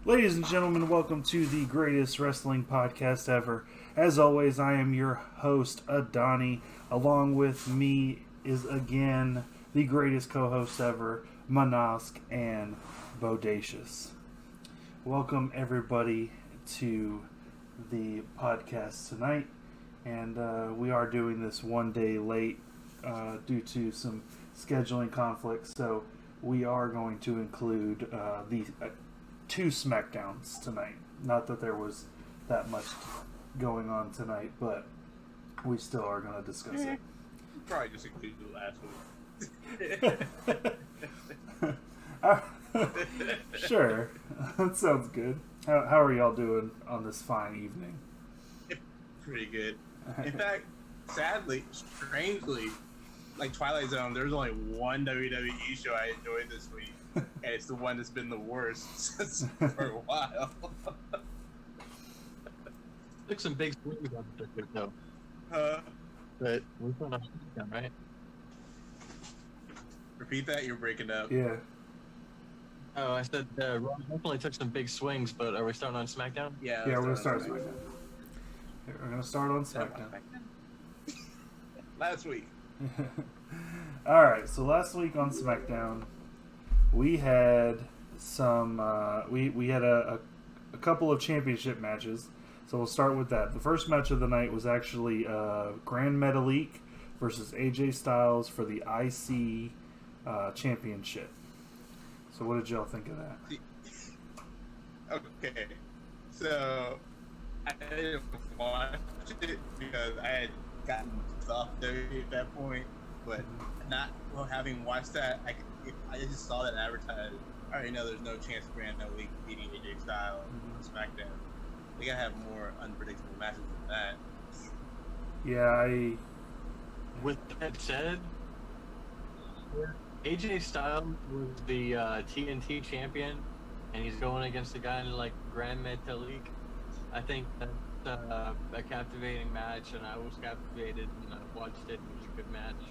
Ladies and gentlemen, welcome to the greatest wrestling podcast ever. As always, I am your host, Adani. Along with me is again the greatest co-hosts ever, Manosk and Bodacious. Welcome everybody to the podcast tonight, and we are doing this one day late due to some scheduling conflicts, so we are going to include the two SmackDowns tonight. Not that there was that much going on tonight, but we still are going to discuss it. Probably just include the last week. Sure. That sounds good. How are y'all doing on this fine evening? Pretty good. In fact, sadly, strangely, like Twilight Zone, there's only one WWE show I enjoyed this week, and it's the one that's been the worst for a while. Took some big swings on the circuit, though. But we're going on SmackDown, right? Repeat that, you're breaking up. Yeah. Oh, I said Raw definitely took some big swings, but are we starting on SmackDown? Yeah, Yeah, we're going to start SmackDown. We're going to start on SmackDown. Last week. Alright, so last week on SmackDown, we had some, we had a couple of championship matches, so we'll start with that. The first match of the night was actually Grand Metalik versus AJ Styles for the IC championship. So what did y'all think of that? Okay, so I didn't watch it because I had gotten off WWE at that point, but not having watched that, I just saw that advertised. I already know there's no chance of Grand Metalik beating AJ Styles on SmackDown. We gotta have more unpredictable matches than that. Yeah, With that said, AJ Styles was the TNT champion, and he's going against a guy like Grand Metalik. I think that's a captivating match, and I was captivated and I watched it, and it was a good match.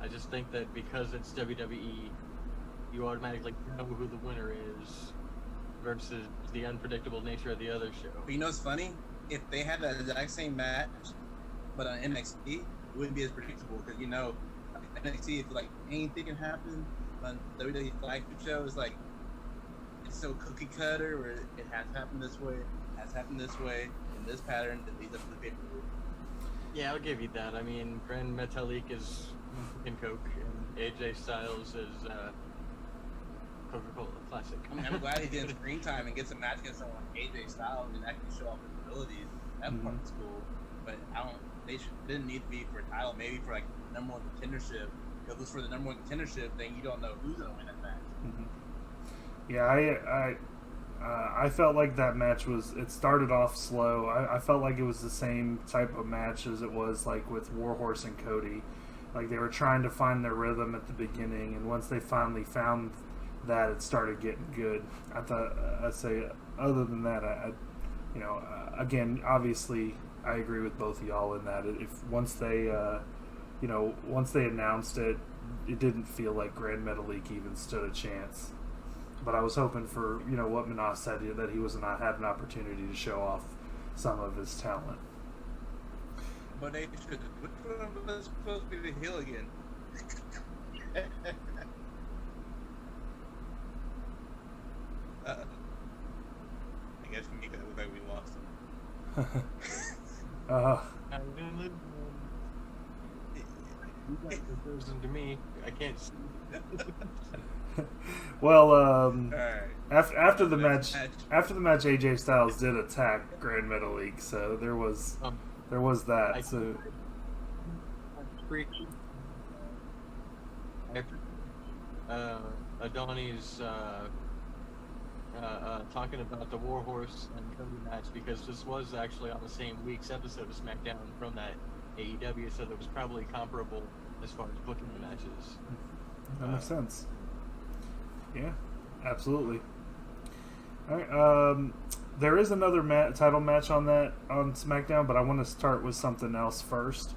I just think that because it's WWE, you automatically know who the winner is versus the unpredictable nature of the other show. But you know what's funny? If they had that exact same match, but on NXT, it wouldn't be as predictable because you know NXT, if like anything can happen on WWE flagship show, it's like it's so cookie cutter where it has happened this way, in this pattern that leads up to the pay-per-view. Yeah, I'll give you that. I mean, Grand Metalik is in Coke, and AJ Styles is Coca-Cola Classic. I mean, I'm glad he did screen time and gets a match against someone like AJ Styles and actually show off his abilities. That part was cool, but didn't need to be for a title. Maybe for like number one contendership. If it was for the number one contendership, then you don't know who's gonna win that match. Mm-hmm. Yeah, I felt like that match it started off slow. I felt like it was the same type of match as it was like with Warhorse and Cody. Like they were trying to find their rhythm at the beginning, and once they finally found that, it started getting good. I'd say other than that, again, obviously I agree with both of y'all in that if once they announced it, it didn't feel like Grand Metalik even stood a chance. But I was hoping for, what Manas said, that he was not had an opportunity to show off some of his talent. But they should. Which one was supposed to be the heel again? I guess we look like we lost him. To me, I can't see. Well, Right. after the match, AJ Styles did attack Grand Metalik, so there was that. So Adoni's talking about the Warhorse and Cody match because this was actually on the same week's episode of SmackDown from that AEW, so that was probably comparable as far as booking the matches. That makes sense. Yeah, absolutely. All right, there is another title match on SmackDown, but I want to start with something else first,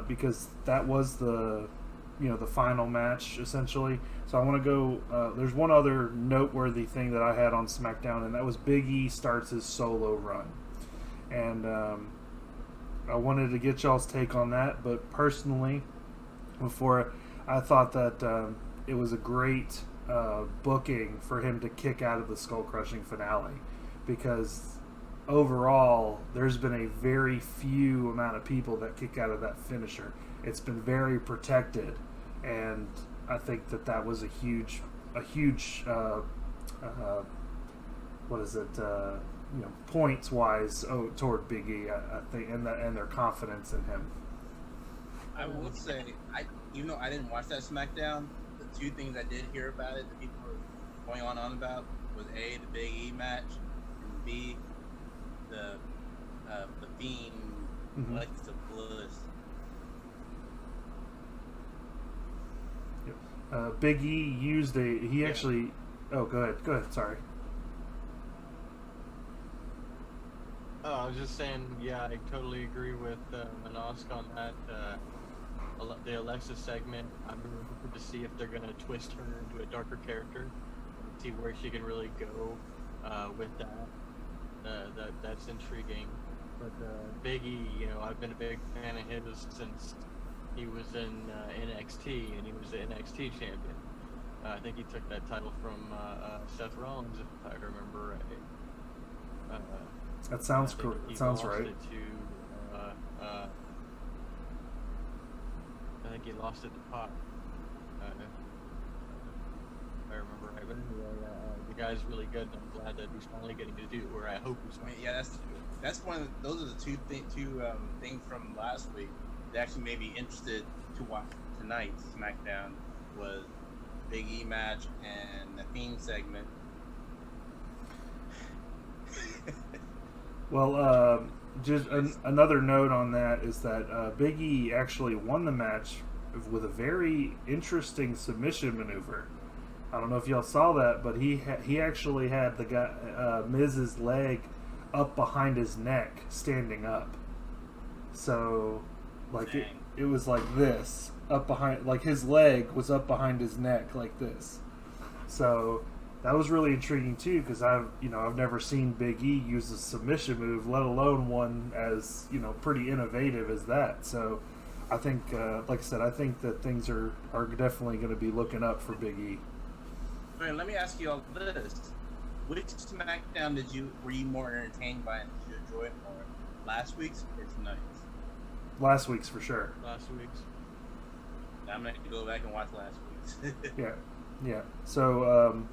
because that was the the final match essentially. So I want to go. There's one other noteworthy thing that I had on SmackDown, and that was Big E starts his solo run, and I wanted to get y'all's take on that. But personally, before I thought that it was a great booking for him to kick out of the skull crushing finale, because overall there's been a very few amount of people that kick out of that finisher. It's been very protected, and I think that was a huge what is it, points wise toward Big E, I think, and their confidence in him. I will say, even though I didn't watch that SmackDown, the two things I did hear about it that people were going on about was A, the Big E match, and B, the Fiend, Alexa Bliss. Big E used actually. Oh, go ahead. Sorry. Oh, I was just saying, yeah, I totally agree with Manosk on that. The Alexa segment, I'm really looking to see if they're going to twist her into a darker character, see where she can really go with that. That's intriguing. But Big E, I've been a big fan of his since he was in NXT, and he was the NXT champion. I think he took that title from Seth Rollins, if I remember right. That sounds correct. It sounds right. I think he lost it to Pac. If I remember right. But anyway, the guy's really good, and I'm glad that he's finally getting to do it where I hope he's going. Yeah, that's one of those are the two things from last week that actually made me interested to watch tonight's SmackDown was Big E match and the Fiend segment. Well, just another note on that is that Big E actually won the match with a very interesting submission maneuver. I don't know if y'all saw that, but he actually had the guy Miz's leg up behind his neck, standing up. So, like it was like this, up behind, like his leg was up behind his neck like this. So that was really intriguing too, because I've never seen Big E use a submission move, let alone one as pretty innovative as that. So I think, like I said, I think that things are definitely going to be looking up for Big E. All right, let me ask you all this: which SmackDown were you more entertained by, and did you enjoy it more? Last week's or tonight's? Last week's for sure. Last week's. I'm gonna have to go back and watch last week's. Yeah. So,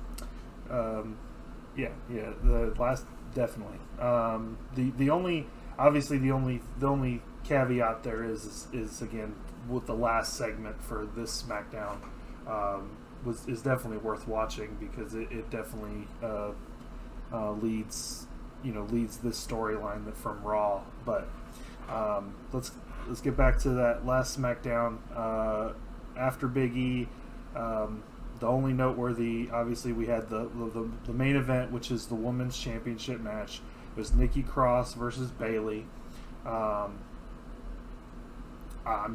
the last definitely. The only caveat there is again with the last segment for this SmackDown is definitely worth watching, because it definitely leads this storyline from Raw. But let's get back to that last SmackDown. After Big E, the only noteworthy, obviously, we had the main event, which is the Women's Championship match. It was Nikki Cross versus Bayley. It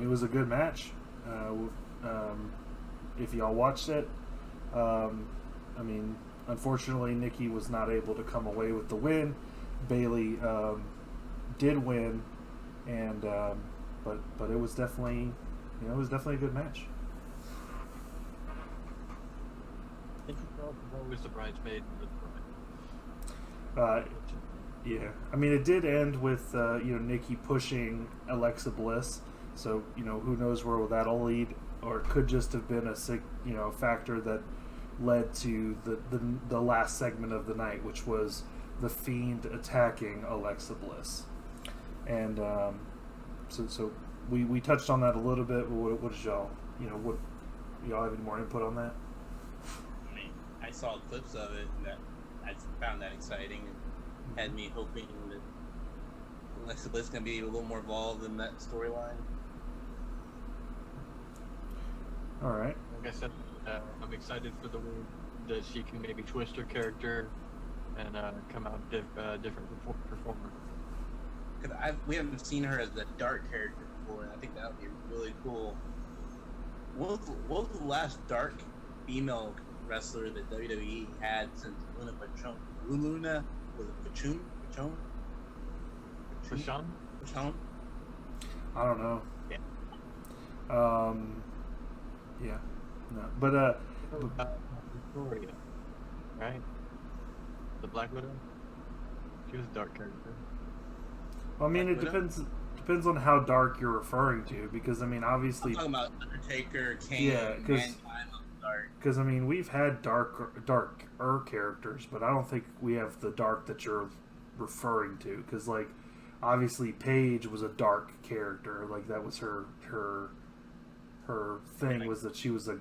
was a good match. If y'all watched it, unfortunately, Nikki was not able to come away with the win. Bayley did win, and but it was definitely a good match. Nikki Cross was always the bridesmaid with the bride. Yeah, it did end with Nikki pushing Alexa Bliss, so who knows where that'll lead, or it could just have been a factor that led to the last segment of the night, which was the Fiend attacking Alexa Bliss, and so we touched on that a little bit. What did y'all have any more input on that? I saw clips of it, and that I found that exciting, and had me hoping that Alexa Bliss can be a little more involved in that storyline. All right. Like I said, I'm excited for the way that she can maybe twist her character and come out different performer. Because we haven't seen her as a dark character before, and I think that would be really cool. what was the last dark female wrestler that WWE had since Luna Pachon? Luna was it Pachon? Pachon? I don't know. Yeah. Yeah. No. But Victoria, right? The Black Widow. She was a dark character. I mean, Black it Widow? depends on how dark you're referring to, because I mean, obviously, I'm talking about Undertaker, Kane, Yeah, 'cause- Mankind was dark. because I mean, we've had darker characters, but I don't think we have the dark that you're referring to. Because like, obviously, Paige was a dark character. Like that was her thing, was that she was a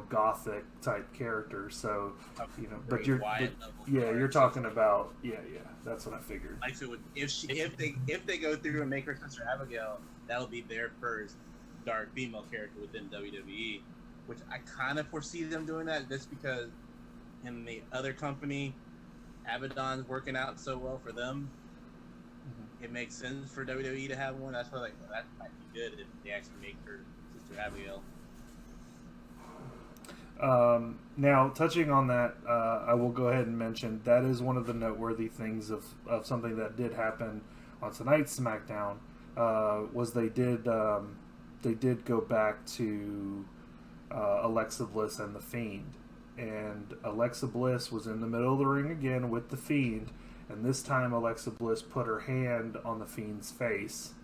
gothic type character. So but you're talking about that's what I figured. Like so, if they go through and make her sister Abigail, that'll be their first dark female character within WWE, which I kind of foresee them doing that just because in the other company, Abaddon's working out so well for them. Mm-hmm. It makes sense for WWE to have one. That's why that might be good if they actually make her sister Abigail. Now, touching on that, I will go ahead and mention that is one of the noteworthy things of something that did happen on tonight's SmackDown. Was they did go back to Alexa Bliss and The Fiend, and Alexa Bliss was in the middle of the ring again with The Fiend, and this time Alexa Bliss put her hand on The Fiend's face,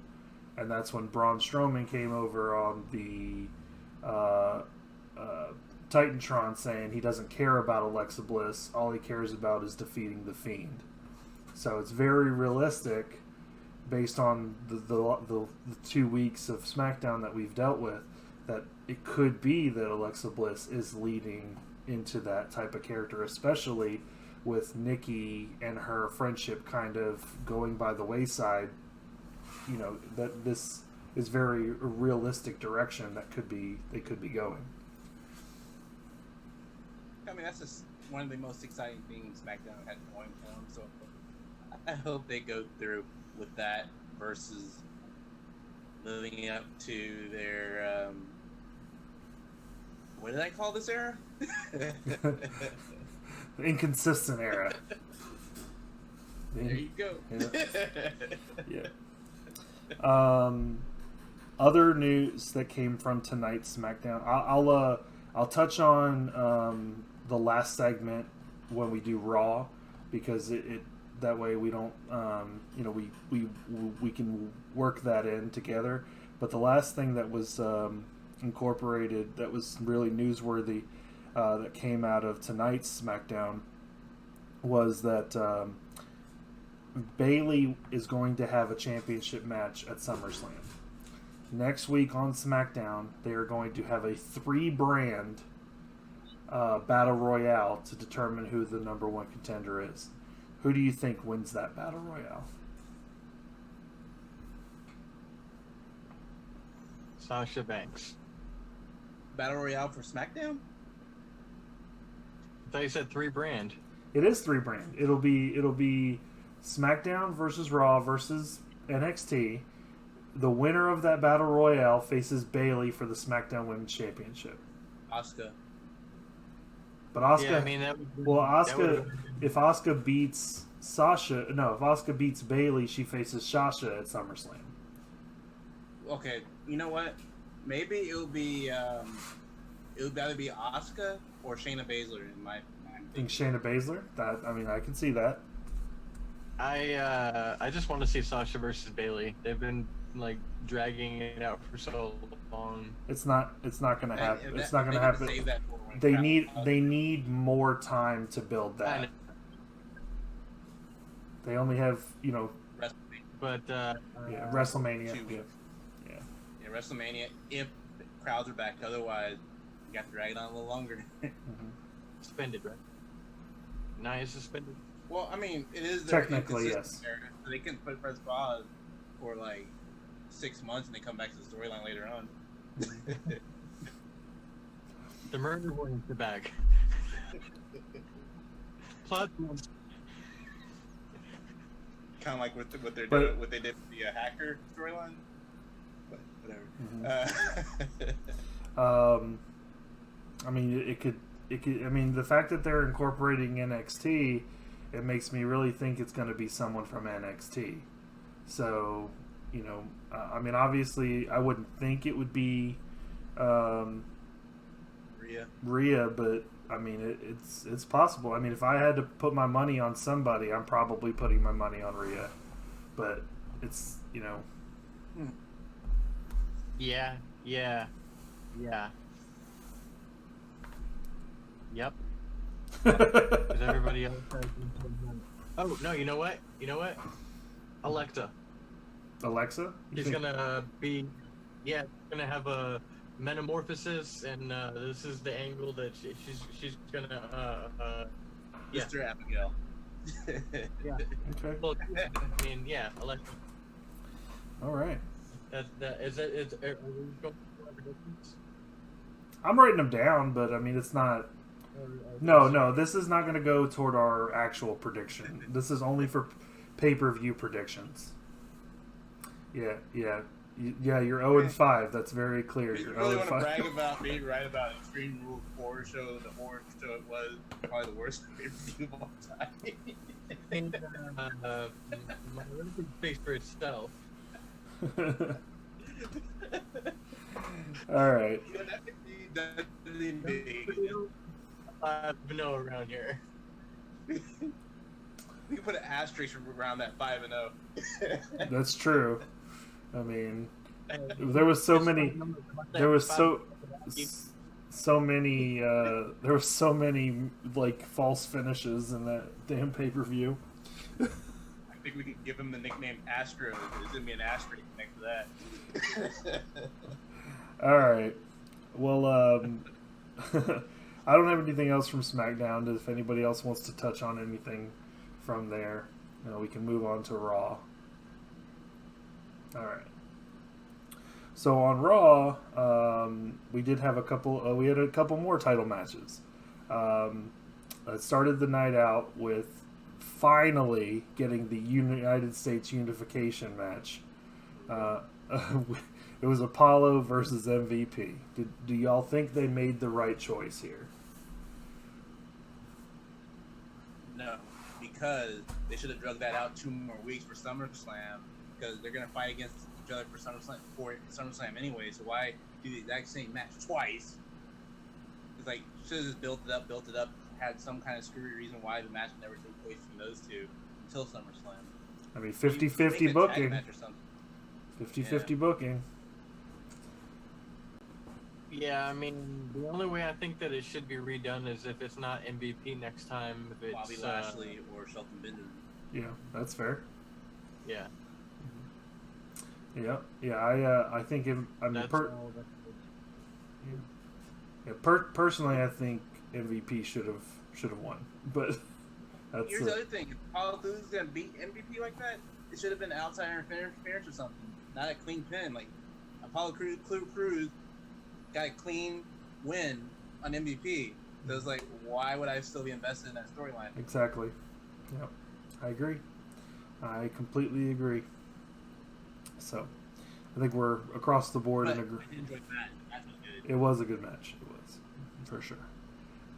and that's when Braun Strowman came over on the Titantron saying he doesn't care about Alexa Bliss. All he cares about is defeating The Fiend. So it's very realistic, based on the 2 weeks of SmackDown that we've dealt with, that it could be that Alexa Bliss is leading into that type of character, especially with Nikki and her friendship kind of going by the wayside. That this is very realistic direction that they could be going. I mean, that's just one of the most exciting things SmackDown had going for them. So I hope they go through with that versus living up to their what did I call this era? The inconsistent era. There you go. Yeah. Other news that came from tonight's SmackDown. I'll touch on the last segment when we do Raw, because it that way we don't we can work that in together. But the last thing that was incorporated that was really newsworthy that came out of tonight's SmackDown was that Bayley is going to have a championship match at SummerSlam. Next week on SmackDown, they are going to have a 3-brand battle royale to determine who the number one contender is. Who do you think wins that battle royale? Sasha Banks. Battle Royale for SmackDown? I thought you said 3-brand. It is 3-brand. It'll be SmackDown versus Raw versus NXT. The winner of that battle royale faces Bayley for the SmackDown Women's Championship. Asuka. But Asuka, Yeah, I mean, if Asuka beats if Asuka beats Bayley, she faces Sasha at SummerSlam. Okay, you know what? Maybe it'll either be Asuka or Shayna Baszler in my mind. I think Shayna Baszler. I can see that. I just want to see Sasha versus Bayley. They've been dragging it out for so long. It's not going to happen. It's not going to happen. Save that for when They need more time to build that. They only have WrestleMania. But WrestleMania. 2 weeks. Yeah, WrestleMania. If the crowds are back, otherwise you got to drag it on a little longer. suspended, right? Nia is suspended. Well, I mean, it is their Technically, inconsistent yes. area, so they can press pause for 6 months and they come back to the storyline later on. The murder warning's the back. Plus, Kind of like what they did with the hacker storyline. But whatever. I mean, it could. I mean, the fact that they're incorporating NXT, it makes me really think it's going to be someone from NXT. So, you know, I mean, obviously, I wouldn't think it would be Rhea, but I mean, it's possible. I mean, if I had to put my money on somebody, I'm probably putting my money on Rhea. But it's, you know. Yeah. Yep. Because everybody else has... Oh, no, you know what? Alexa. She's gonna be... Yeah, gonna have a metamorphosis, and this is the angle that she's gonna... yeah. Mr. Abigail. Yeah. Okay. Well, I mean, yeah, Alexa. All right. Are we going for predictions? I'm writing them down, but I mean, it's not... No, this is not going to go toward our actual prediction. This is only for pay-per-view predictions. Yeah, you're 0-5. That's very clear. You You're really 0-5. want to brag about being right about Extreme Rules horror show, the horror show it was probably the worst pay-per-view of all time. I think my record speaks for itself. All right. You know, that could be definitely big. No around here. We can put an asterisk around that 5-0. That's true. I mean, there was so many like false finishes in that damn pay-per-view. I think we could give him the nickname Astro. There's gonna be an asterisk next to that. All right. Well, I don't have anything else from SmackDown. If anybody else wants to touch on anything from there, we can move on to Raw. All right. So on Raw, we did have a couple. We had a couple more title matches. It started the night out with finally getting the United States Unification match. It was Apollo versus MVP. Do y'all think they made the right choice here? No, because they should have drugged that out 2 more weeks for SummerSlam, because they're gonna fight against each other for SummerSlam anyway. So why do the exact same match twice? It's like should have just built it up, had some kind of screwy reason why the match never took place between those two until SummerSlam. I mean, 50-50 booking. 50-50 booking. Yeah, I mean, the only way I think that it should be redone is if it's not MVP next time. If it's Bobby Lashley or Shelton Benjamin. Yeah, that's fair. Yeah. I think personally, I think MVP should have won, but that's here's the other thing: if Apollo Crews is gonna beat MVP like that, it should have been outside interference or something, not a clean pin. Like Apollo Crews got a clean win on MVP. So it's like, why would I still be invested in that storyline? Exactly. Yep, I agree. I completely agree. So, I think we're across the board in agreement. I enjoyed that. That was good. It was a good match. It was, for sure.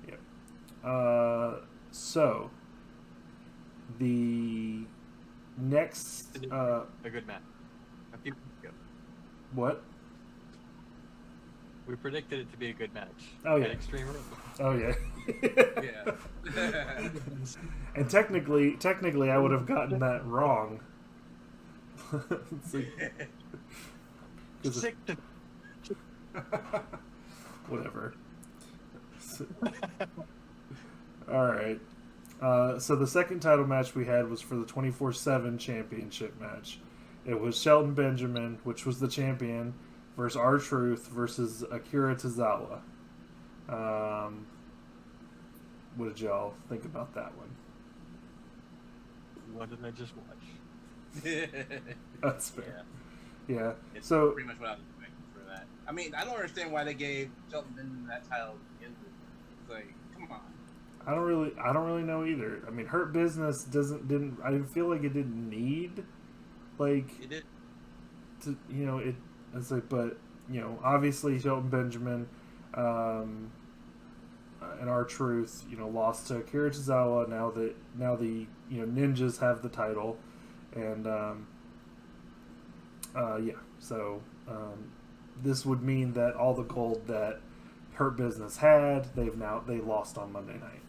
Yep. So, the next... a good match. A few weeks ago. What? We predicted it to be a good match. Oh, yeah. At Extreme Rules. Oh, yeah. Yeah. And technically, I would have gotten that wrong. Sick to... Whatever. All right. So the second title match we had was for the 24/7 championship match. It was Shelton Benjamin, which was the champion, versus R-Truth versus Akira Tozawa. What did y'all think about that one? What did I just watch? That's fair. Yeah. It's So pretty much what I was expecting for that. I mean, I don't understand why they gave Shelton Benjamin that title. It's like, come on. I don't really know either. I mean, Hurt Business I feel like it didn't need, like, It did. to, it's like, but, obviously Shelton Benjamin and R-Truth, lost to Akira Tozawa. Now the Ninjas have the title, and so this would mean that all the gold that Hurt Business had, they lost on Monday night.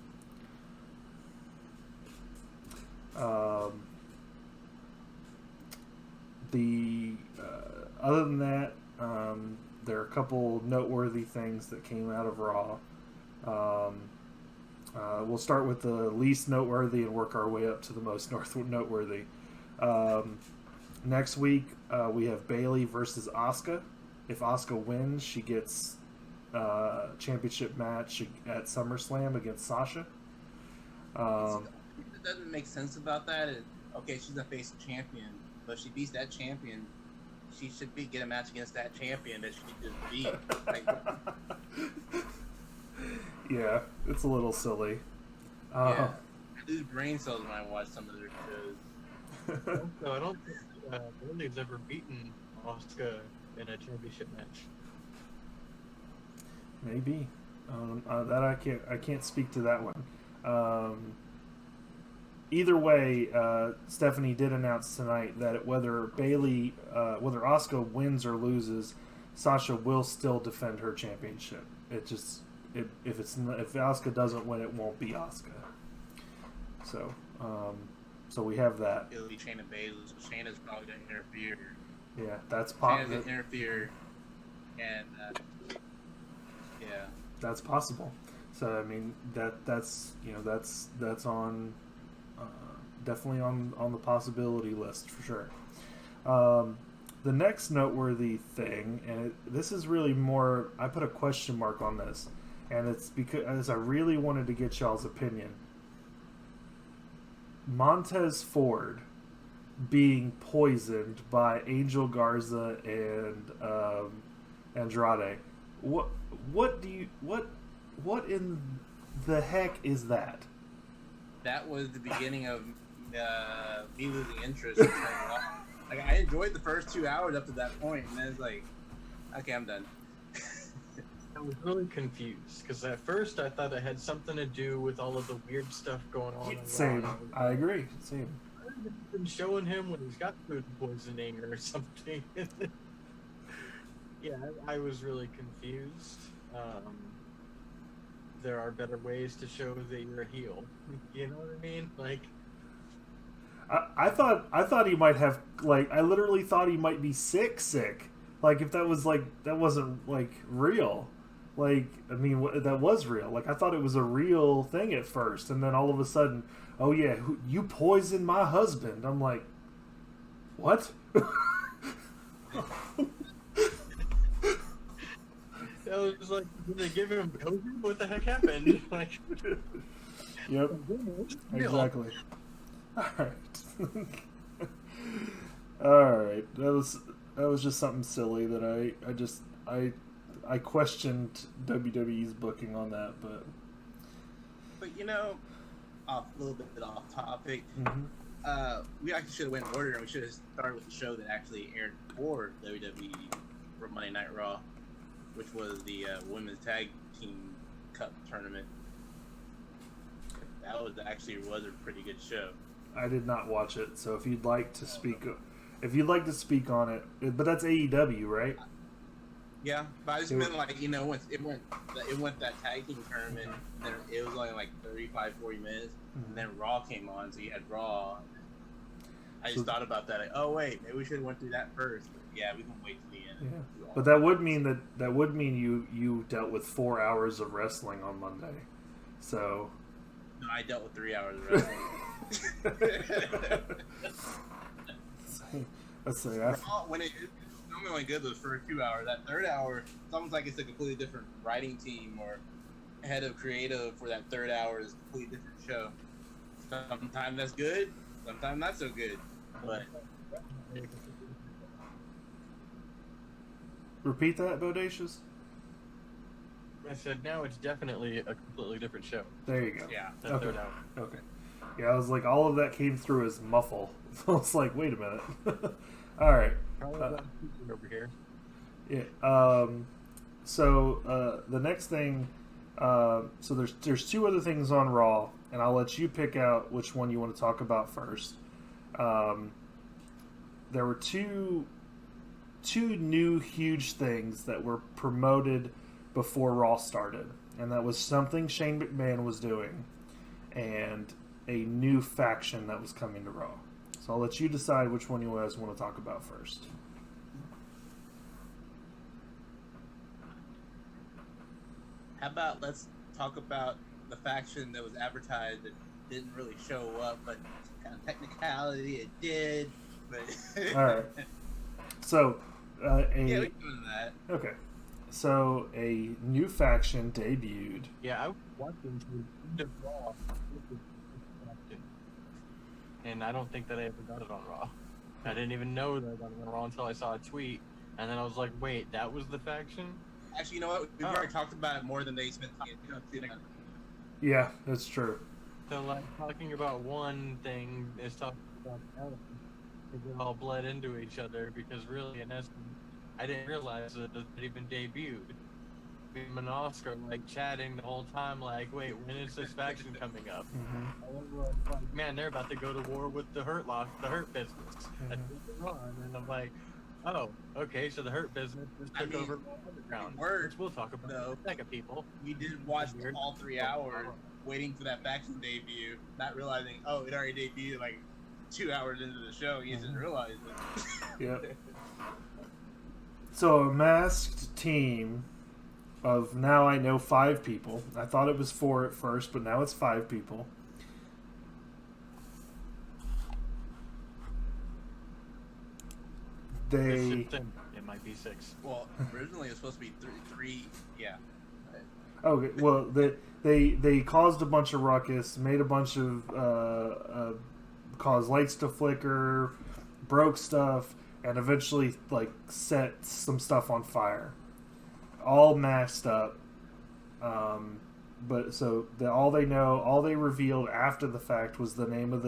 Other than that, there are a couple noteworthy things that came out of Raw. We'll start with the least noteworthy and work our way up to the most noteworthy. Next week, we have Bayley versus Asuka. If Asuka wins, she gets a championship match at SummerSlam against Sasha. It doesn't make sense about that. Okay, she's a face champion, but if she beats that champion, she should get a match against that champion that she just beat. Yeah, it's a little silly. I lose brain cells when I watch some of their shows. No, I don't think Bayley's ever beaten Asuka in a championship match. Maybe. That I can't speak to that one. Either way, Stephanie did announce tonight that whether Asuka wins or loses, Sasha will still defend her championship. If Asuka doesn't win, it won't be Asuka. So we have that. It'll be Shayna Baszler. So Shayna's probably going to interfere. Yeah, that's possible. Shayna's going to interfere, and that's possible. So I mean that's on definitely on the possibility list for sure. The next noteworthy thing, and this is really more, I put a question mark on this, and it's because I really wanted to get y'all's opinion. Montez Ford being poisoned by Angel Garza and Andrade. What in the heck is that? That was the beginning of me losing interest. Like, I enjoyed the first 2 hours up to that point, and then it's like, okay, I'm done. I was really confused because at first I thought it had something to do with all of the weird stuff going on. Same. I agree. Same. I've been showing him when he's got food poisoning or something. Yeah, I was really confused. There are better ways to show that you're a heel. You know what I mean? Like, I thought he might have, I literally thought he might be sick. Like, if that was that wasn't real. That was real. I thought it was a real thing at first, and then all of a sudden, oh yeah, you poisoned my husband. I'm like, what? I was like, did they give him COVID? What the heck happened? Yep. Exactly. All right. That was just something silly that I questioned WWE's booking on that, but a little bit off topic. Mm-hmm. We actually should have went in order, and we should have started with the show that actually aired before WWE for Monday Night Raw, which was the Women's Tag Team Cup tournament. That was a pretty good show. I did not watch it, so if you'd like to speak on it, but that's AEW, right? Yeah, but I just meant once it went that tag team tournament, and then it was only 35, 40 minutes, and then Raw came on, so you had Raw. I just thought about that. Oh wait, maybe we should have went through that first. But yeah, we can wait till the end. Yeah. But that would mean you dealt with 4 hours of wrestling on Monday. So no, I dealt with 3 hours of wrestling. Let's say when it's normally only good those first 2 hours. That third hour, it's almost like it's a completely different writing team or head of creative for that third hour is a completely different show. Sometimes that's good, sometimes not so good. But repeat that, Bodacious. I said now it's definitely a completely different show. There you go. Yeah. Okay. Third hour. Okay. Yeah, I was like, all of that came through as muffle. So I was like, wait a minute. All right. Probably over here. Yeah. So the next thing, so there's two other things on Raw, and I'll let you pick out which one you want to talk about first. There were two new huge things that were promoted before Raw started, and that was something Shane McMahon was doing, and a new faction that was coming to Raw. So I'll let you decide which one you guys want to talk about first. How about let's talk about the faction that was advertised that didn't really show up, but kind of technicality it did. But All right. So yeah, we can do that. Okay. So a new faction debuted. Yeah, I was watching the Raw, and I don't think that I ever got it on Raw. I didn't even know that I got it on Raw until I saw a tweet, and then I was like, "Wait, that was the faction?" Actually, you know what? We've already talked about it more than they spent time. Yeah, that's true. So, like, talking about one thing is talking about the other. They all bled into each other because, really, in essence, I didn't realize that it had even debuted. Me and Oscar like chatting the whole time, like, "Wait, when is this faction coming up?" Mm-hmm. Man, they're about to go to war with the Hurt Business. That's what they're on. And I'm like, oh, okay, so the Hurt Business just took over Underground. Which we'll talk about in a second, people. We did watch all 3 hours waiting for that faction debut, not realizing, oh, it already debuted like 2 hours into the show. You didn't realize it. Yep. So a masked team of, now I know, 5 people. I thought it was 4 at first, but now it's 5 people. It might be 6. Well, originally it was supposed to be three. Yeah. Okay. Well, they caused a bunch of ruckus, made a bunch of caused lights to flicker, broke stuff, and eventually like set some stuff on fire. All masked up. But so all they revealed after the fact was the name of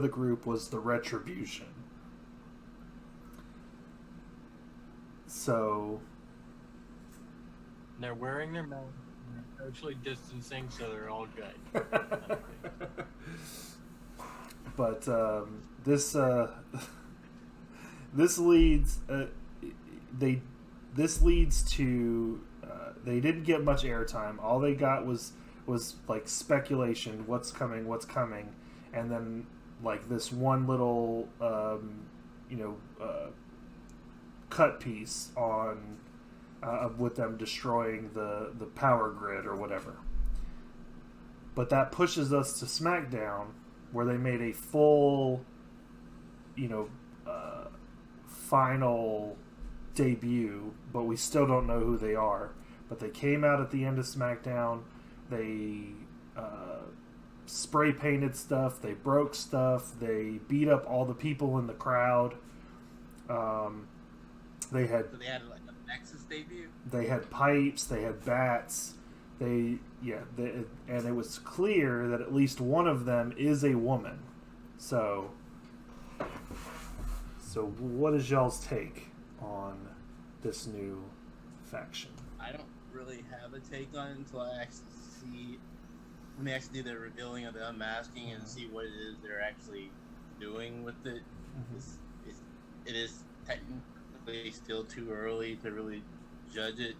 the group was the Retribution. So they're wearing their masks, and they're socially distancing, so they're all good. But this leads to they didn't get much airtime. All they got was like speculation, what's coming, and then like this one little cut piece on with them destroying the power grid or whatever. But that pushes us to SmackDown, where they made a full, final debut, but we still don't know who they are. But they came out at the end of SmackDown. They spray painted stuff. They broke stuff. They beat up all the people in the crowd. They had like a Nexus debut. They had pipes. They had bats. And it was clear that at least one of them is a woman. So what is y'all's take on this new faction? I don't really have a take on it until I actually see when they actually do the revealing of the unmasking and see what it is they're actually doing with it. Mm-hmm. It is technically still too early to really judge it.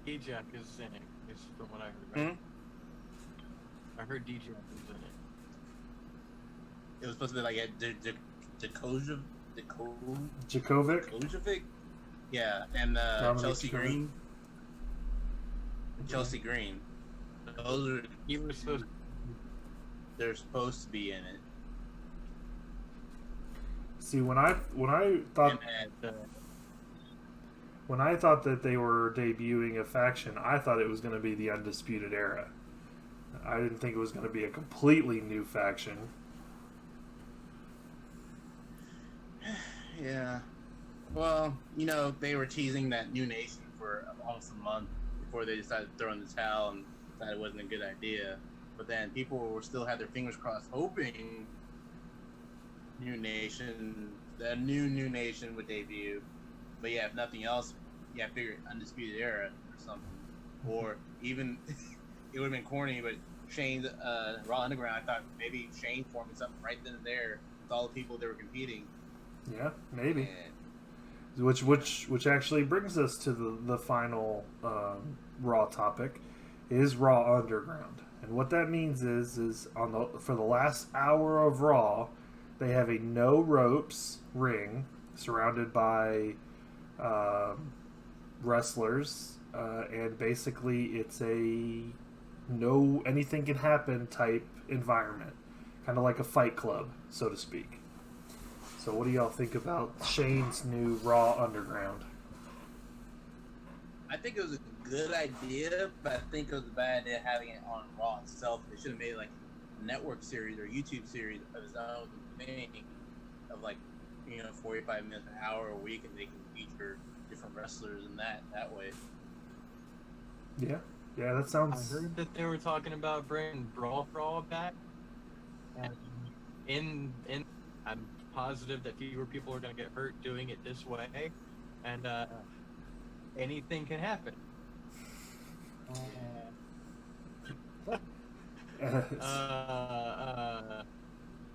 D-Jack is in it, is from what I heard. Right? I heard D-Jack was in it. It was supposed to be like a Djokovic? Yeah, and Chelsea Green. Chelsea Green. Those are they're supposed to be in it. See, when I thought that they were debuting a faction, I thought it was going to be the Undisputed Era. I didn't think it was going to be a completely new faction. Yeah. Well, they were teasing that new nation for almost a month before they decided to throw in the towel and decided it wasn't a good idea. But then people were still had their fingers crossed, hoping the new nation would debut. But yeah, if nothing else, yeah, I figured Undisputed Era or something, or even it would have been corny, but Shane's Raw Underground. I thought maybe Shane forming something right then and there with all the people that were competing. Yeah, maybe. And Which actually brings us to the final Raw topic, is Raw Underground, and what that means is for the last hour of Raw, they have a no ropes ring surrounded by wrestlers, and basically it's a no anything can happen type environment, kind of like a Fight Club, so to speak. So what do y'all think about Shane's new Raw Underground? I think it was a good idea, but I think it was a bad idea having it on Raw itself. They should have made like a network series or YouTube series of his own thing, of like 45 minutes, an hour a week, and they can feature different wrestlers and that way. Yeah, that sounds. I heard that they were talking about bringing Brawl for All back. And I'm positive that fewer people are going to get hurt doing it this way, and anything can happen.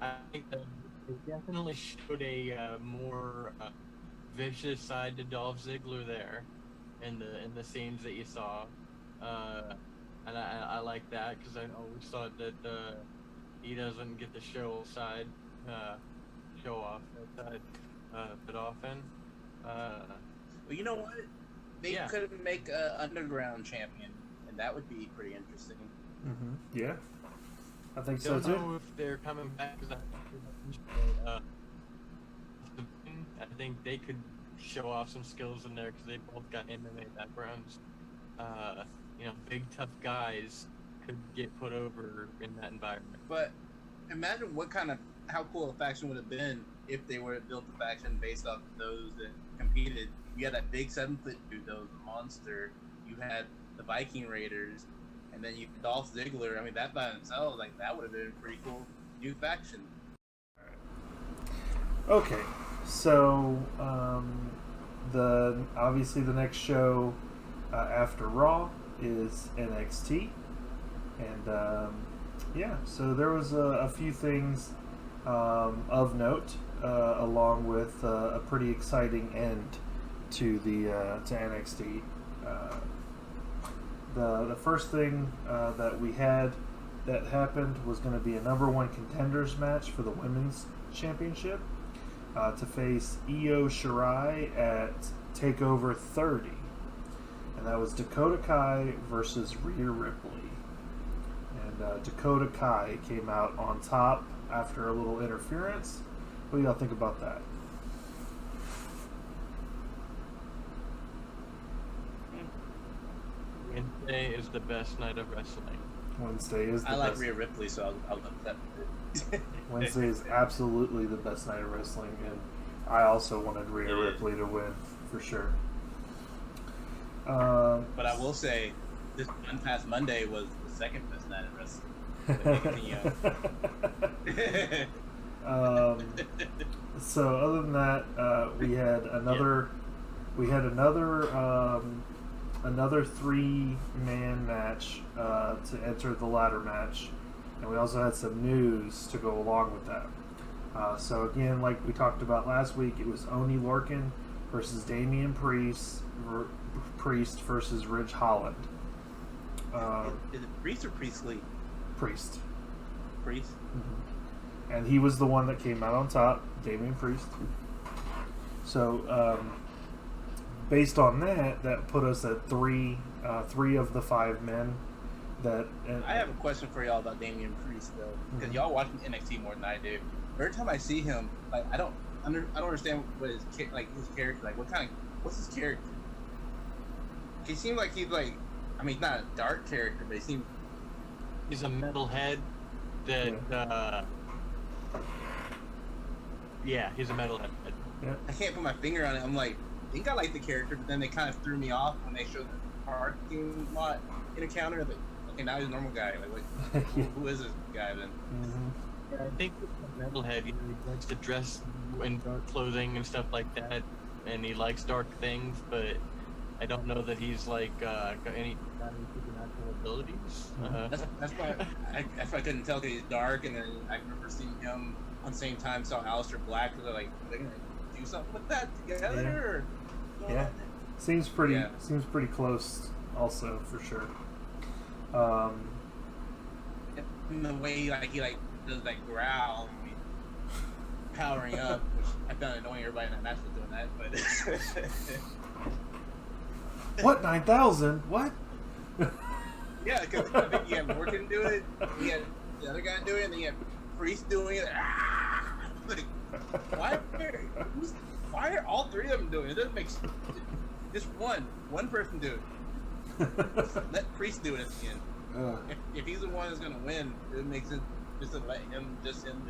I think that it definitely showed a more vicious side to Dolph Ziggler there, in the scenes that you saw, and I like that because I always thought that he doesn't get the show off that side that often. Well, you know what? They could make an underground champion, and that would be pretty interesting. Mm-hmm. Yeah, I think so Don't too. know if they're coming back because I think they could show off some skills in there because they both got MMA backgrounds. Big tough guys could get put over in that environment. But imagine how cool a faction would have been if they were to build a faction based off those that competed. You had that big 7-foot dude that was a monster. You had the Viking Raiders, and then you had Dolph Ziggler. I mean, that by themselves, like, that would have been a pretty cool new faction. Okay, so obviously the next show after Raw is NXT, and so there was a few things of note, along with a pretty exciting end to to NXT. The first thing that we had that happened was going to be a number one contenders match for the women's championship, to face Io Shirai at TakeOver 30, and that was Dakota Kai versus Rhea Ripley. And Dakota Kai came out on top after a little interference. What do y'all think about that? Wednesday is the best night of wrestling. Wednesday is the I like best. Rhea Ripley, so I'll accept it. Wednesday is absolutely the best night of wrestling, and I also wanted Rhea Ripley to win, for sure. But I will say, this past Monday was the second best night of wrestling. So other than that, we had another 3-man match to enter the ladder match, and we also had some news to go along with that. So again, like we talked about last week, it was Oney Lorcan versus Damian Priest versus Ridge Holland. Is it Priest or Priestley? Priest. Priest? Mm-hmm. And he was the one that came out on top, Damian Priest. So, based on that put us at three of the 5 men. I have a question for y'all about Damian Priest, though, because y'all watching NXT more than I do. Every time I see him, like, I don't understand what his character, like, what's his character? He seems like he's like, I mean, not a dark character, but he's a metalhead that he's a metalhead. Yeah. I can't put my finger on it. I'm like, I think I like the character, but then they kind of threw me off when they showed the parking lot encounter. Like, okay, now he's a normal guy. Like, who is this guy then? Yeah, I think he's a metalhead. He likes to dress in dark clothing and stuff like that, and he likes dark things, but I don't know that he's like got any supernatural abilities. That's why I couldn't tell because he's dark, and then I remember seeing him on the same time saw Aleister Black. So they're like, they're gonna do something with that together. Yeah. Seems pretty close. Also, for sure. And the way he does that growl, I mean, powering up, which I found annoying. Everybody in that match was doing that, but What 9,000? What? yeah, because I think you had Morton do it, you had the other guy do it, and then you had Priest doing it. Like, why are all three of them doing it? It doesn't make sense. Just one person do it. Let Priest do it at the end. If he's the one that's gonna win, it makes sense just to let him do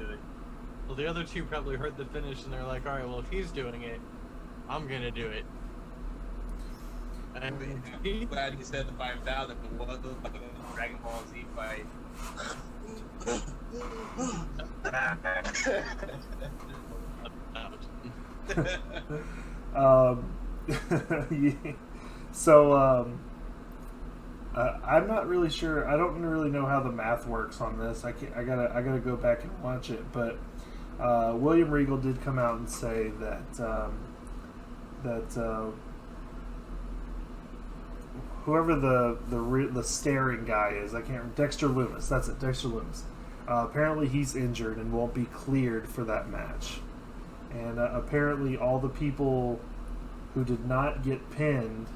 it. Well, the other two probably heard the finish and they're like, all right, well, if he's doing it, I'm gonna do it. And I'm glad he said the 5,000, but what was like a Dragon Ball Z fight? Yeah. So, I'm not really sure. I don't really know how the math works on this. I gotta go back and watch it. But William Regal did come out and say that whoever the staring guy is, I can't remember, Dexter Lumis. That's it, Dexter Lumis. Apparently he's injured and won't be cleared for that match. And apparently all the people who did not get pinned,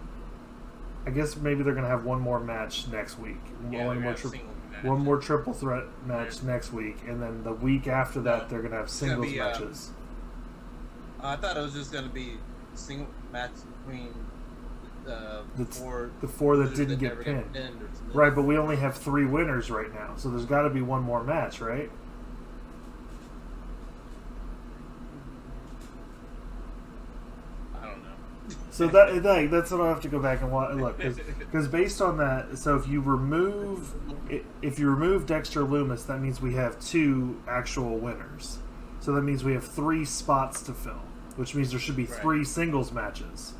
I guess maybe they're going to have one more match next week. Yeah, one more triple threat match next week. And then the week after that, they're going to have singles matches. I thought it was just going to be a single match between the four that didn't get pinned. Right, but we only have 3 winners right now. So there's got to be one more match, right? So that's what I'll have to go back and look, because based on that, so if you remove Dexter Lumis, that means we have 2 actual winners. So that means we have 3 spots to fill, which means there should be 3 singles matches.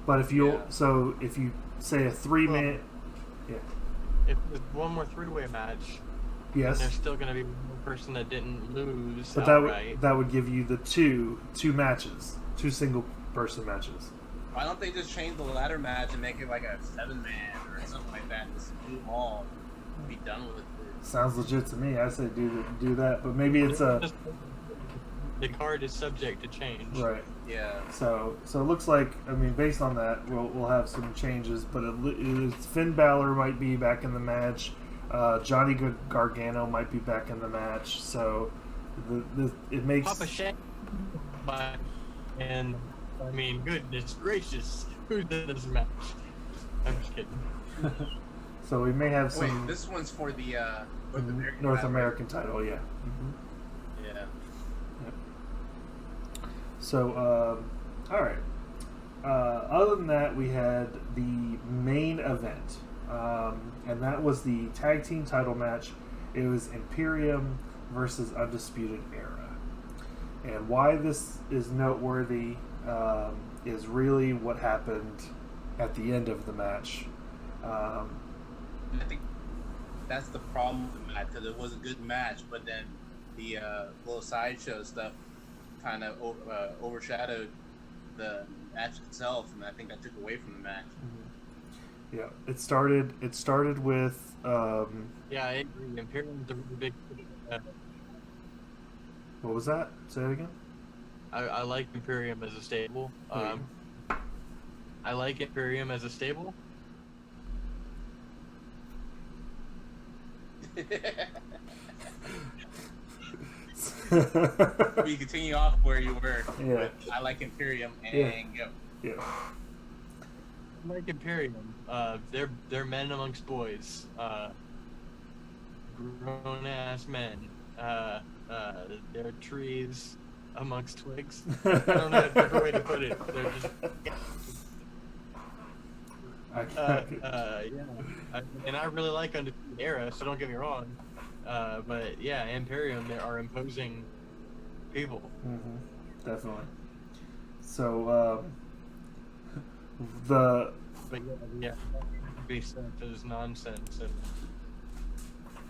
But if you if you say a 3-man, if there's one more 3-way match, yes, there's still going to be one person that didn't lose. But that would give you the two matches, 2 single person matches. Why don't they just change the ladder match and make it like a 7-man or something like that and just do them all and be done with it? Sounds legit to me. I say do that, but maybe it's the card is subject to change. Right. Yeah. So it looks like, I mean, based on that, we'll have some changes, but Finn Balor might be back in the match. Johnny Gargano might be back in the match. So it makes Papa Shank, and I mean, goodness gracious, who's in this match? I'm just kidding. So we may have some. Wait, this one's for the North American title, yeah. Mm-hmm. Yeah. Yep. So, all right. Other than that, we had the main event, and that was the tag team title match. It was Imperium versus Undisputed Era. And why this is noteworthy is really what happened at the end of the match. I think that's the problem with the match, because it was a good match, but then the little sideshow stuff kind of overshadowed the match itself, and I think that took away from the match. Mm-hmm. Yeah, it started with. Yeah, I agree. Imperium's a really big. What was that? Say it again. I like Imperium as a stable. I like Imperium as a stable. We continue off where you were. Yeah. But I like Imperium and go. Yeah. I like Imperium. They're men amongst boys. Grown ass men. They're trees amongst twigs. I don't know a different way to put it. They're just. And I really like Undisputed Era, so don't get me wrong. But yeah, Imperium, they are imposing people. Mm-hmm. Definitely. So the But yeah, be stuff is nonsense, and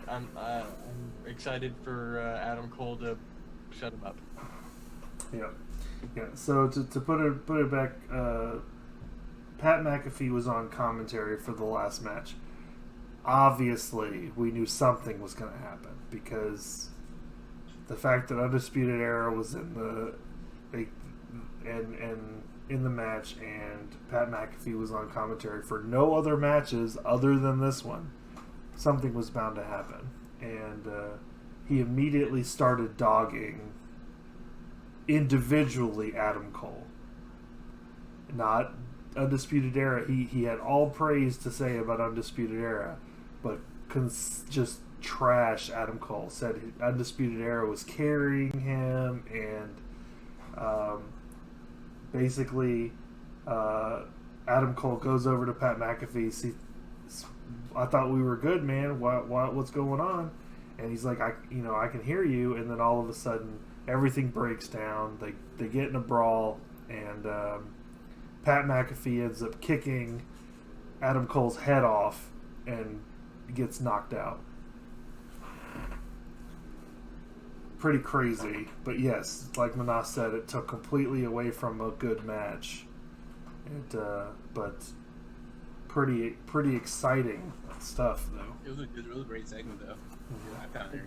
I'm excited for Adam Cole to shut him up. yeah. So to put it back, Pat McAfee was on commentary for the last match. Obviously, we knew something was going to happen because the fact that Undisputed Era was in the match, and Pat McAfee was on commentary for no other matches other than this one, something was bound to happen. And he immediately started dogging individually Adam Cole, not Undisputed Era. He had all praise to say about Undisputed Era, but just trash Adam Cole. Said Undisputed Era was carrying him, and basically Adam Cole goes over to Pat McAfee. See, I thought we were good, man. What's going on? And he's like, I can hear you. And then all of a sudden, everything breaks down. They get in a brawl, and Pat McAfee ends up kicking Adam Cole's head off and gets knocked out. Pretty crazy, but yes, like Manas said, it took completely away from a good match. But pretty exciting stuff, though. It was a really great segment, though. Yeah. I found it.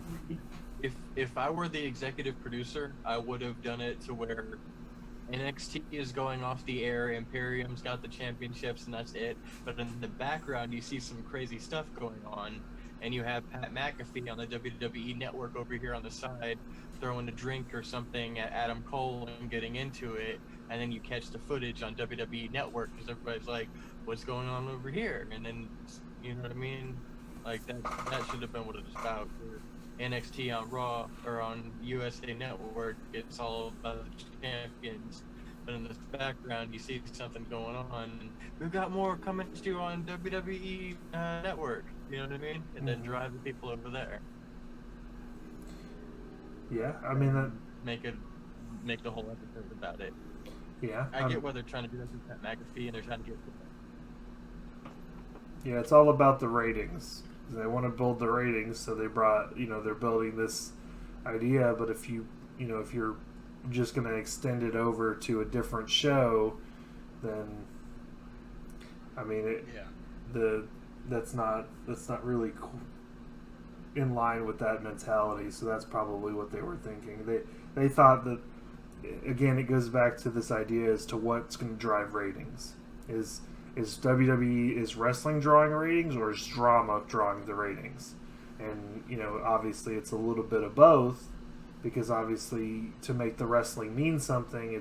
If I were the executive producer, I would have done it to where NXT is going off the air, Imperium's got the championships, and that's it. But in the background, you see some crazy stuff going on, and you have Pat McAfee on the WWE Network over here on the side throwing a drink or something at Adam Cole and getting into it, and then you catch the footage on WWE Network because everybody's like, what's going on over here? And then, you know what I mean? Like, that should have been what it was about. For NXT on Raw or on USA Network, it's all about the champions. But in the background, you see something going on, and we've got more coming to you on WWE Network. You know what I mean? And then drive the people over there. Yeah, I mean that. Make the whole episode about it. Yeah, I get why they're trying to do that with Pat McAfee, and they're trying to get. Yeah, it's all about the ratings. They want to build the ratings, so they brought, they're building this idea. But if if you're just going to extend it over to a different show, then I mean, that's not really in line with that mentality. So that's probably what they were thinking. They thought that, again, it goes back to this idea as to what's going to drive ratings. Is WWE, is wrestling drawing ratings, or is drama drawing the ratings? And, obviously it's a little bit of both, because obviously to make the wrestling mean something,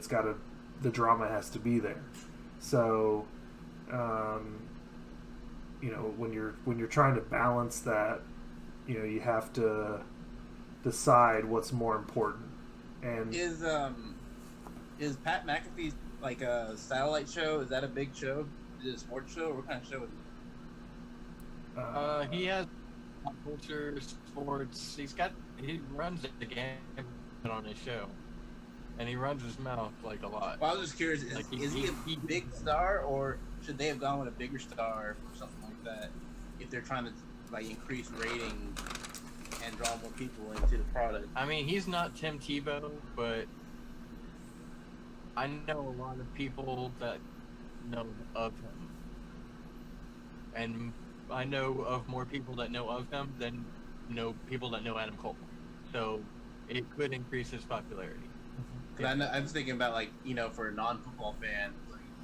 the drama has to be there. So, when you're trying to balance that, you have to decide what's more important. And is Pat McAfee's like a satellite show? Is that a big show? Is it a sports show? Or what kind of show is it? He has pop culture, sports. He runs the game on his show, and he runs his mouth like a lot. Well, I was just curious. Is he a big star, or should they have gone with a bigger star or something like that? If they're trying to increase ratings and draw more people into the product. I mean, he's not Tim Tebow, but I know a lot of people that know of him, and I know of more people that know of him than people that know Adam Cole. So it could increase his popularity. I was thinking about for a non-football fan,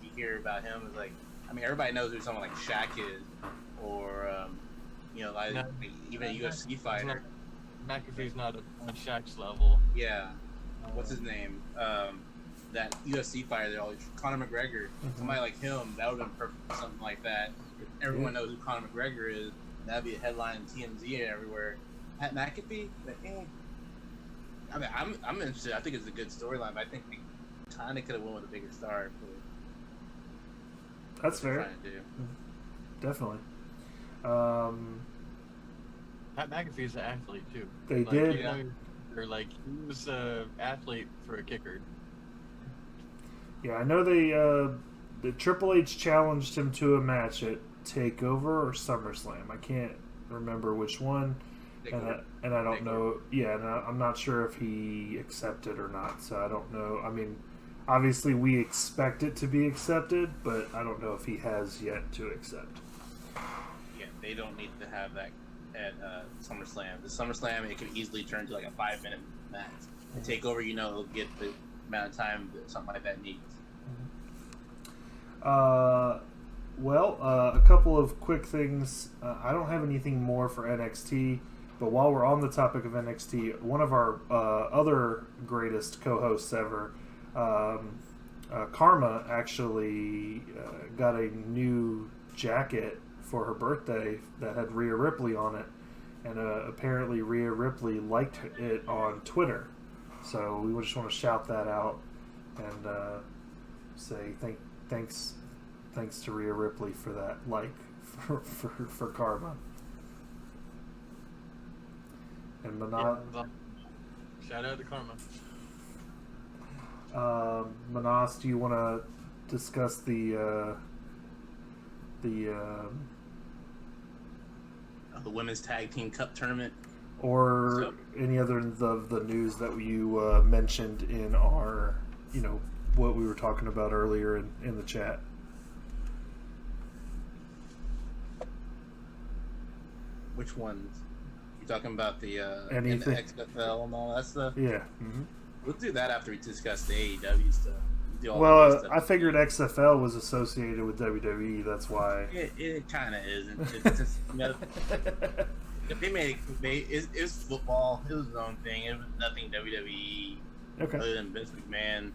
you hear about him, it's everybody knows who someone like Shaq is, or even a UFC fighter. McAfee's not on Shaq's level. Yeah. What's his name? That UFC fighter, they're always Conor McGregor. Somebody like him, that would have been perfect for something like that. If everyone knows who Conor McGregor is, that'd be a headline in TMZ everywhere. Pat McAfee, I mean, I'm interested. I think it's a good storyline, but I think we kind of could have went with a bigger star. That's fair. Definitely. Pat McAfee's an athlete too. They did. He was an athlete for a kicker. Yeah, I know the Triple H challenged him to a match at TakeOver or SummerSlam. I can't remember which one, and I don't know. Yeah, and I'm not sure if he accepted or not. So I don't know. I mean, obviously we expect it to be accepted, but I don't know if he has yet to accept. Yeah, they don't need to have that at SummerSlam. The SummerSlam, it could easily turn to like a 5-minute match. The TakeOver, it'll get the amount of time that something like that needs. A couple of quick things. I don't have anything more for NXT, but while we're on the topic of NXT, one of our other greatest co-hosts ever, Karma, actually got a new jacket for her birthday that had Rhea Ripley on it, and apparently Rhea Ripley liked it on Twitter. So we just want to shout that out and say thanks to Rhea Ripley for that for Karma. And Shout out to Karma. Manas, do you want to discuss the Women's Tag Team Cup tournament, or any other of the news that you mentioned in our, what we were talking about earlier in the chat? Which ones? You talking about the Anything. XFL and all that stuff? Yeah. Mm-hmm. We'll do that after we discuss the AEW stuff. Well, I figured XFL was associated with WWE. That's why. It kind of isn't. It's just, it was football. It was its own thing. It was nothing WWE. Okay. Other than Vince McMahon.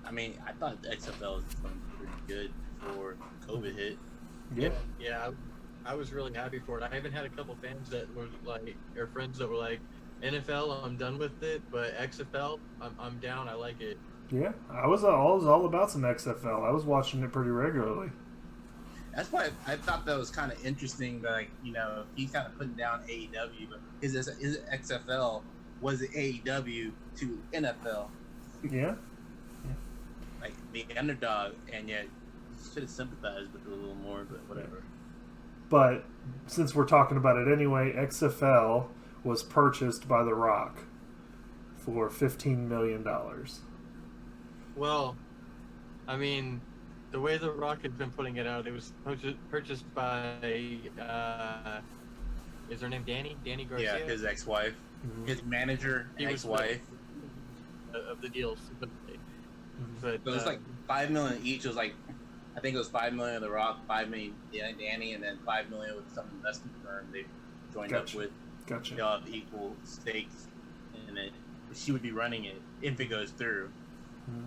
I mean, I thought the XFL was going pretty good before COVID hit. Yeah. Yeah, I was really happy for it. I even had a couple fans that were like, or friends that were like, NFL, I'm done with it, but XFL, I'm down. I like it. Yeah, I was all about some XFL. I was watching it pretty regularly. That's why I thought that was kind of interesting. Like, he's kind of putting down AEW, but his XFL was the AEW to NFL. Yeah. Like the underdog, and yet should have sympathized with it a little more, but whatever. But since we're talking about it anyway, XFL was purchased by The Rock for $15 million. Well, I mean, the way The Rock had been putting it out, it was purchased by, is her name Danny? Danny Garcia? Yeah, his ex-wife. Mm-hmm. His manager, ex-wife. Of the deal, specifically. Mm-hmm. But so it was like $5 million each. It was like, I think it was $5 million of The Rock, $5 million Danny, and then $5 million with some investment firm they joined up with. Gotcha. They all have equal stakes in it. She would be running it if it goes through. Mm-hmm.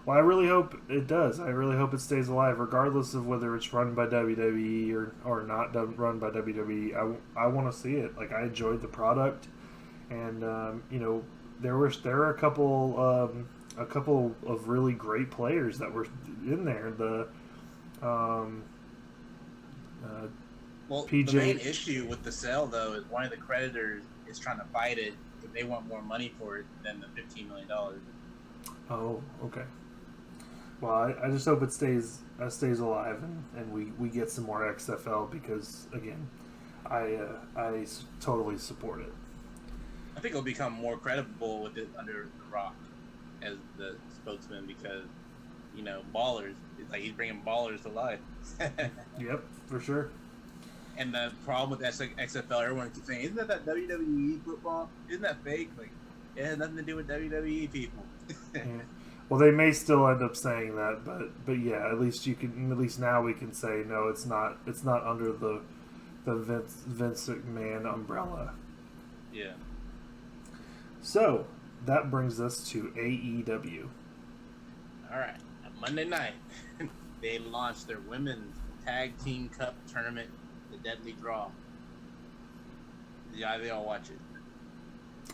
Well, I really hope it does. I really hope it stays alive, regardless of whether it's run by WWE or not run by WWE. I want to see it. Like, I enjoyed the product, and there are a couple of really great players that were in there. PJ. The main issue with the sale, though, is one of the creditors is trying to fight it if they want more money for it than the $15 million. Oh, okay. Well, I just hope it stays alive and we get some more XFL because, again, I totally support it. I think it'll become more credible with it under The Rock as the spokesman because, ballers. It's like he's bringing ballers to life. Yep, for sure. And the problem with XFL, everyone keeps saying, isn't that WWE football? Isn't that fake? Like, it has nothing to do with WWE people. Yeah. Well, they may still end up saying that, but yeah, at least now we can say no, it's not under the Vince McMahon umbrella. Yeah. So that brings us to AEW. All right, Monday night they launched their Women's Tag Team Cup tournament, the Deadly Draw. Did they all watch it?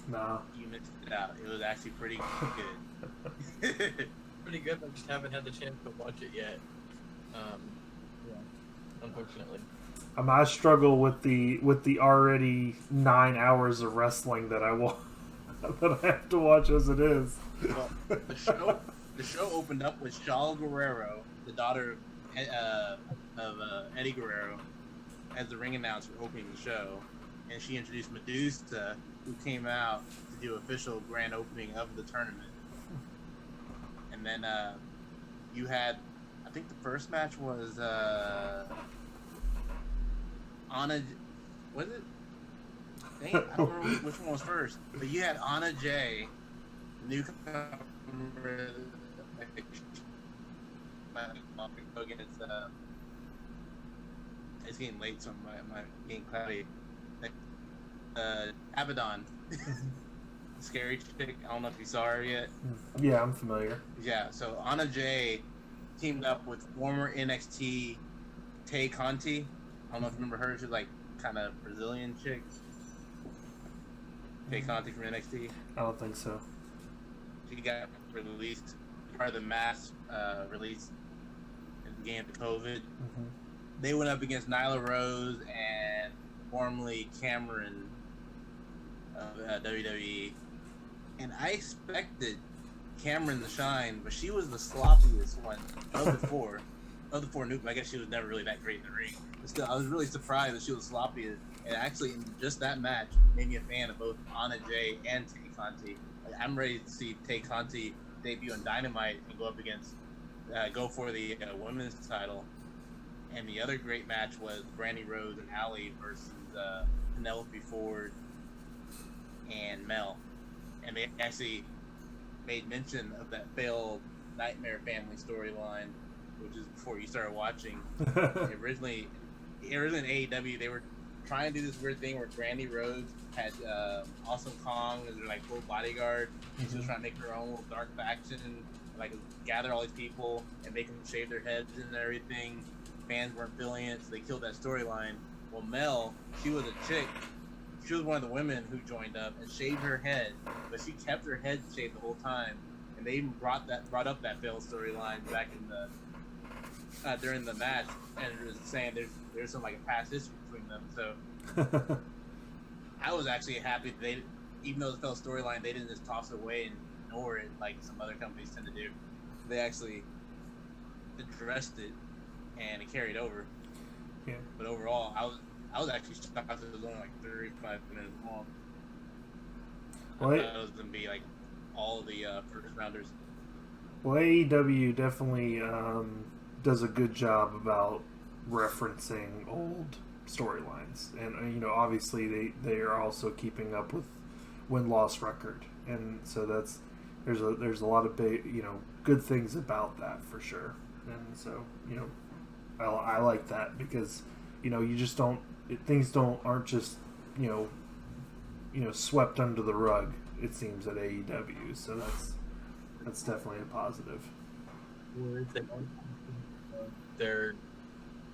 Nah. You missed it out. It was actually pretty good. Pretty good. I just haven't had the chance to watch it yet. Unfortunately. I struggle with the already 9 hours of wrestling that I have to watch as it is. Well, the show opened up with Shaul Guerrero the daughter of Eddie Guerrero, as the ring announcer opening the show, and she introduced Medusa, who came out to do official grand opening of the tournament. And then you had, I think the first match was Anna. Was it? Dang it, I don't remember which one was first. But you had Anna Jay, newcomer. Against, it's getting late, so I'm getting cloudy. Abaddon. Scary chick. I don't know if you saw her yet. Yeah, I'm familiar. Yeah, so Anna Jay teamed up with former NXT Tay Conti. I don't know if you remember her. She's like kind of Brazilian chick. Tay Conti from NXT. I don't think so. She got released, part of the mass release at the beginning of COVID. Mm-hmm. They went up against Nyla Rose and formerly Cameron of WWE. And I expected Cameron to shine, but she was the sloppiest one of the four. Of the four new, I guess she was never really that great in the ring. But still, I was really surprised that she was the sloppiest. And actually, in just that match, made me a fan of both Anna Jay and Tay Conti. Like, I'm ready to see Tay Conti debut on Dynamite and go up against, go for the women's title. And the other great match was Brandy Rose and Allie versus Penelope Ford and Mel. And they actually made mention of that failed Nightmare Family storyline, which is before you started watching. Originally in AEW, they were trying to do this weird thing where Brandy Rose had Awesome Kong as her like full bodyguard. Mm-hmm. She was trying to make her own little dark faction, like gather all these people and make them shave their heads and everything. Fans weren't feeling it, so they killed that storyline. Well, Mel, she was a chick. She was one of the women who joined up and shaved her head, but she kept her head shaved the whole time. And they even brought up that failed storyline back in the during the match, and it was saying there's some like a past history between them. So I was actually happy that they, even though it fell storyline, they didn't just toss it away and ignore it like some other companies tend to do. They actually addressed it and it carried over. Yeah. But overall, I was actually shocked that it was only like 35 minutes long. Well, I thought it was gonna be like all the first rounders. Well, AEW definitely does a good job about referencing old storylines, and obviously they are also keeping up with win-loss record, and so there's a lot of good things about that for sure, and so I like that because you just don't aren't just swept under the rug, it seems, at AEW, so that's definitely a positive. They're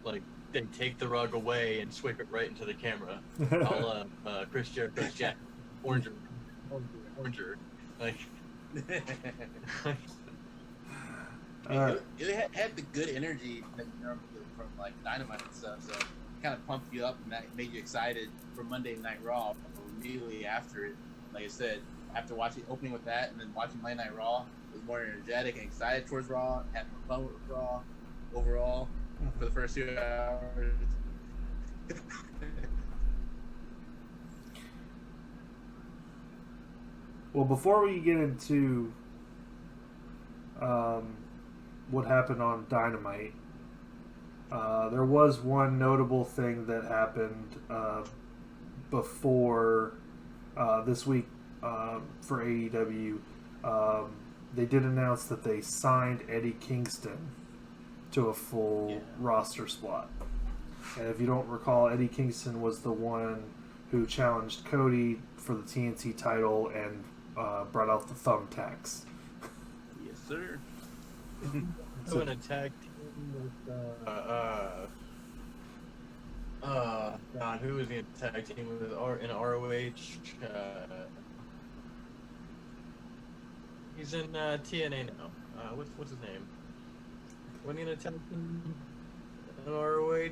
like, they take the rug away and sweep it right into the camera. I'll Chris Jack, Oranger, like. It had the good energy that you normally get from like Dynamite and stuff, so it kind of pumped you up and that made you excited for Monday Night Raw. Immediately after it, like I said, after watching opening with that and then watching Monday Night Raw, it was more energetic and excited towards Raw, had more fun with Raw overall for the first 2 hours. Well, before we get into what happened on Dynamite, there was one notable thing that happened before this week for AEW. They did announce that they signed Eddie Kingston to a full roster spot. And if you don't recall, Eddie Kingston was the one who challenged Cody for the TNT title and brought out the thumbtacks. Yes, sir. Doing a tag team with God, who was he in a tag team with in ROH? He's in TNA now. What's his name? Wasn't he in a tag team in ROH?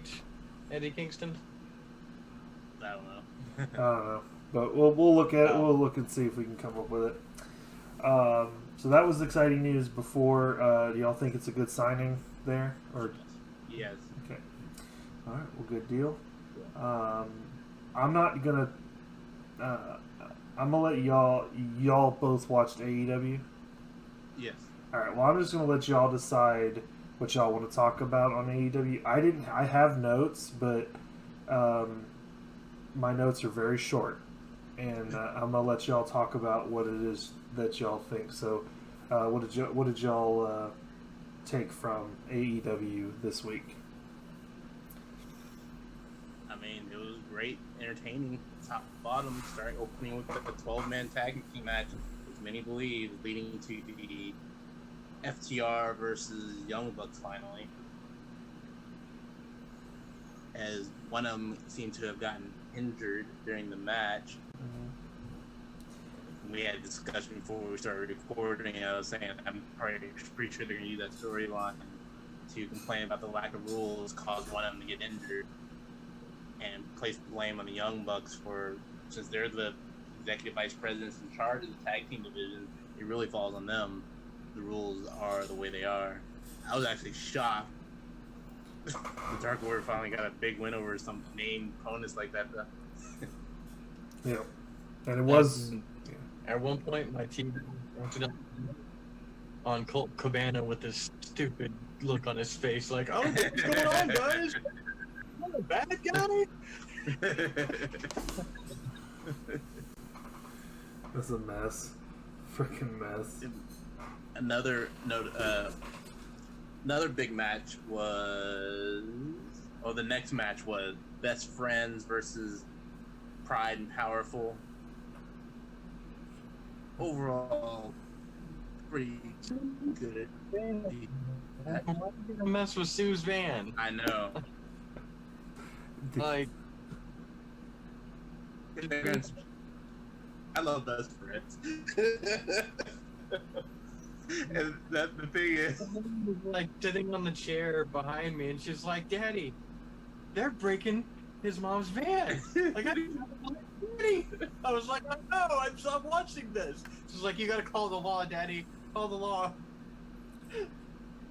Eddie Kingston? I don't know. I don't know, but we'll look at it. We'll look and see if we can come up with it. So that was exciting news before. Do y'all think it's a good signing there? Or Yes. okay. All right. Well, good deal. I'm not gonna. I'm gonna let y'all both watched AEW. Yes. All right. Well, I'm just gonna let y'all decide what y'all want to talk about on AEW. I have notes, but my notes are very short, and I'm gonna let y'all talk about what it is that y'all think. So, what did y'all take from AEW this week? I mean, it was great, entertaining, top to bottom, starting opening with the 12-man tag team match, which many believe leading to the FTR versus Young Bucks finally. As one of them seemed to have gotten injured during the match. We had a discussion before we started recording. I was saying I'm pretty sure they're going to use that storyline to complain about the lack of rules, cause one of them to get injured, and place the blame on the Young Bucks for, since they're the executive vice presidents in charge of the tag team division, it really falls on them. The rules are the way they are. I was actually shocked. The Dark Order finally got a big win over some named opponents like that. Yeah, and it was. At one point, my team on Colt Cabana with this stupid look on his face, like, "Oh, what's going on, guys? I'm a bad guy." That's a mess. Freaking mess. Another note. Another big match was. Oh, the next match was Best Friends versus Pride and Powerful. Overall, pretty good. Why did you mess with Sue's van? I know. Like, I love Best Friends. And that the thing is, like sitting on the chair behind me, and she's like, "Daddy, they're breaking his mom's van." Like, Daddy. I was like, "Oh no, I'm stop watching this." She's like, "You gotta call the law, Daddy. Call the law."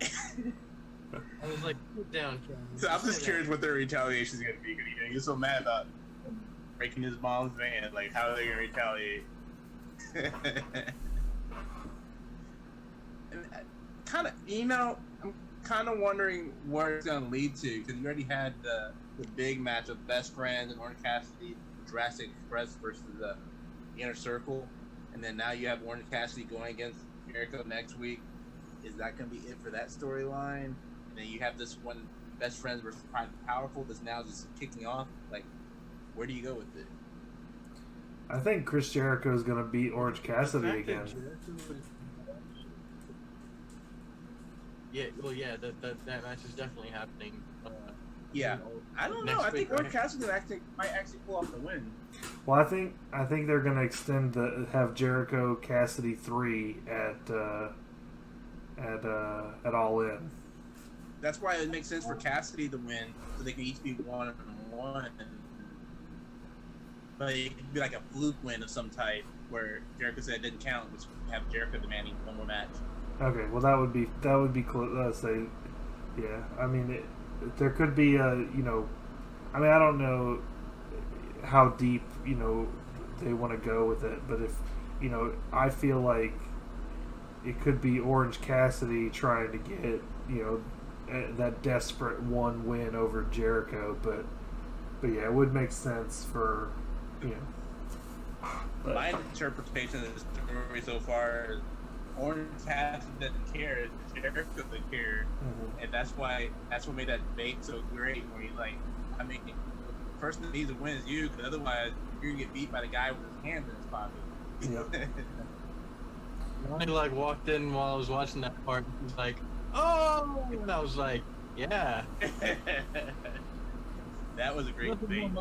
I was like, "Put down, Ken." so I'm just curious what their retaliation is going to be. Because he's so mad about breaking his mom's van. Like, how are they going to retaliate? Kind of, I'm kind of wondering where it's going to lead to, because you already had the big match of Best Friends and Orange Cassidy, Jurassic Express versus the Inner Circle, and then now you have Orange Cassidy going against Jericho next week. Is that going to be it for that storyline? And then you have this one, Best Friends versus Pride and Powerful, that's now just kicking off. Like, where do you go with it? I think Chris Jericho is going to beat Orange Cassidy again. Yeah, well, yeah, that match is definitely happening. Yeah, I don't know. I think Orange Cassidy might actually pull off the win. Well, I think they're going to have Jericho Cassidy 3 at All In. That's why it makes sense for Cassidy to win, so they can each be 1-1. But it could be like a fluke win of some type, where Jericho said it didn't count, which would have Jericho demanding one more match. Okay, well that would be close. Yeah, I mean, there could be I mean, I don't know how deep they want to go with it, but if I feel like it could be Orange Cassidy trying to get that desperate one win over Jericho, but yeah, it would make sense for But my interpretation of the story so far is Orange Cassidy doesn't care, Jericho doesn't care, and that's what made that debate so great. Where he's like, I mean, the person that needs to win is you, because otherwise you're gonna get beat by the guy with his hands in his pocket. Yep. I walked in while I was watching that part. He was like, "Oh," and I was like, "Yeah." That was a great thing.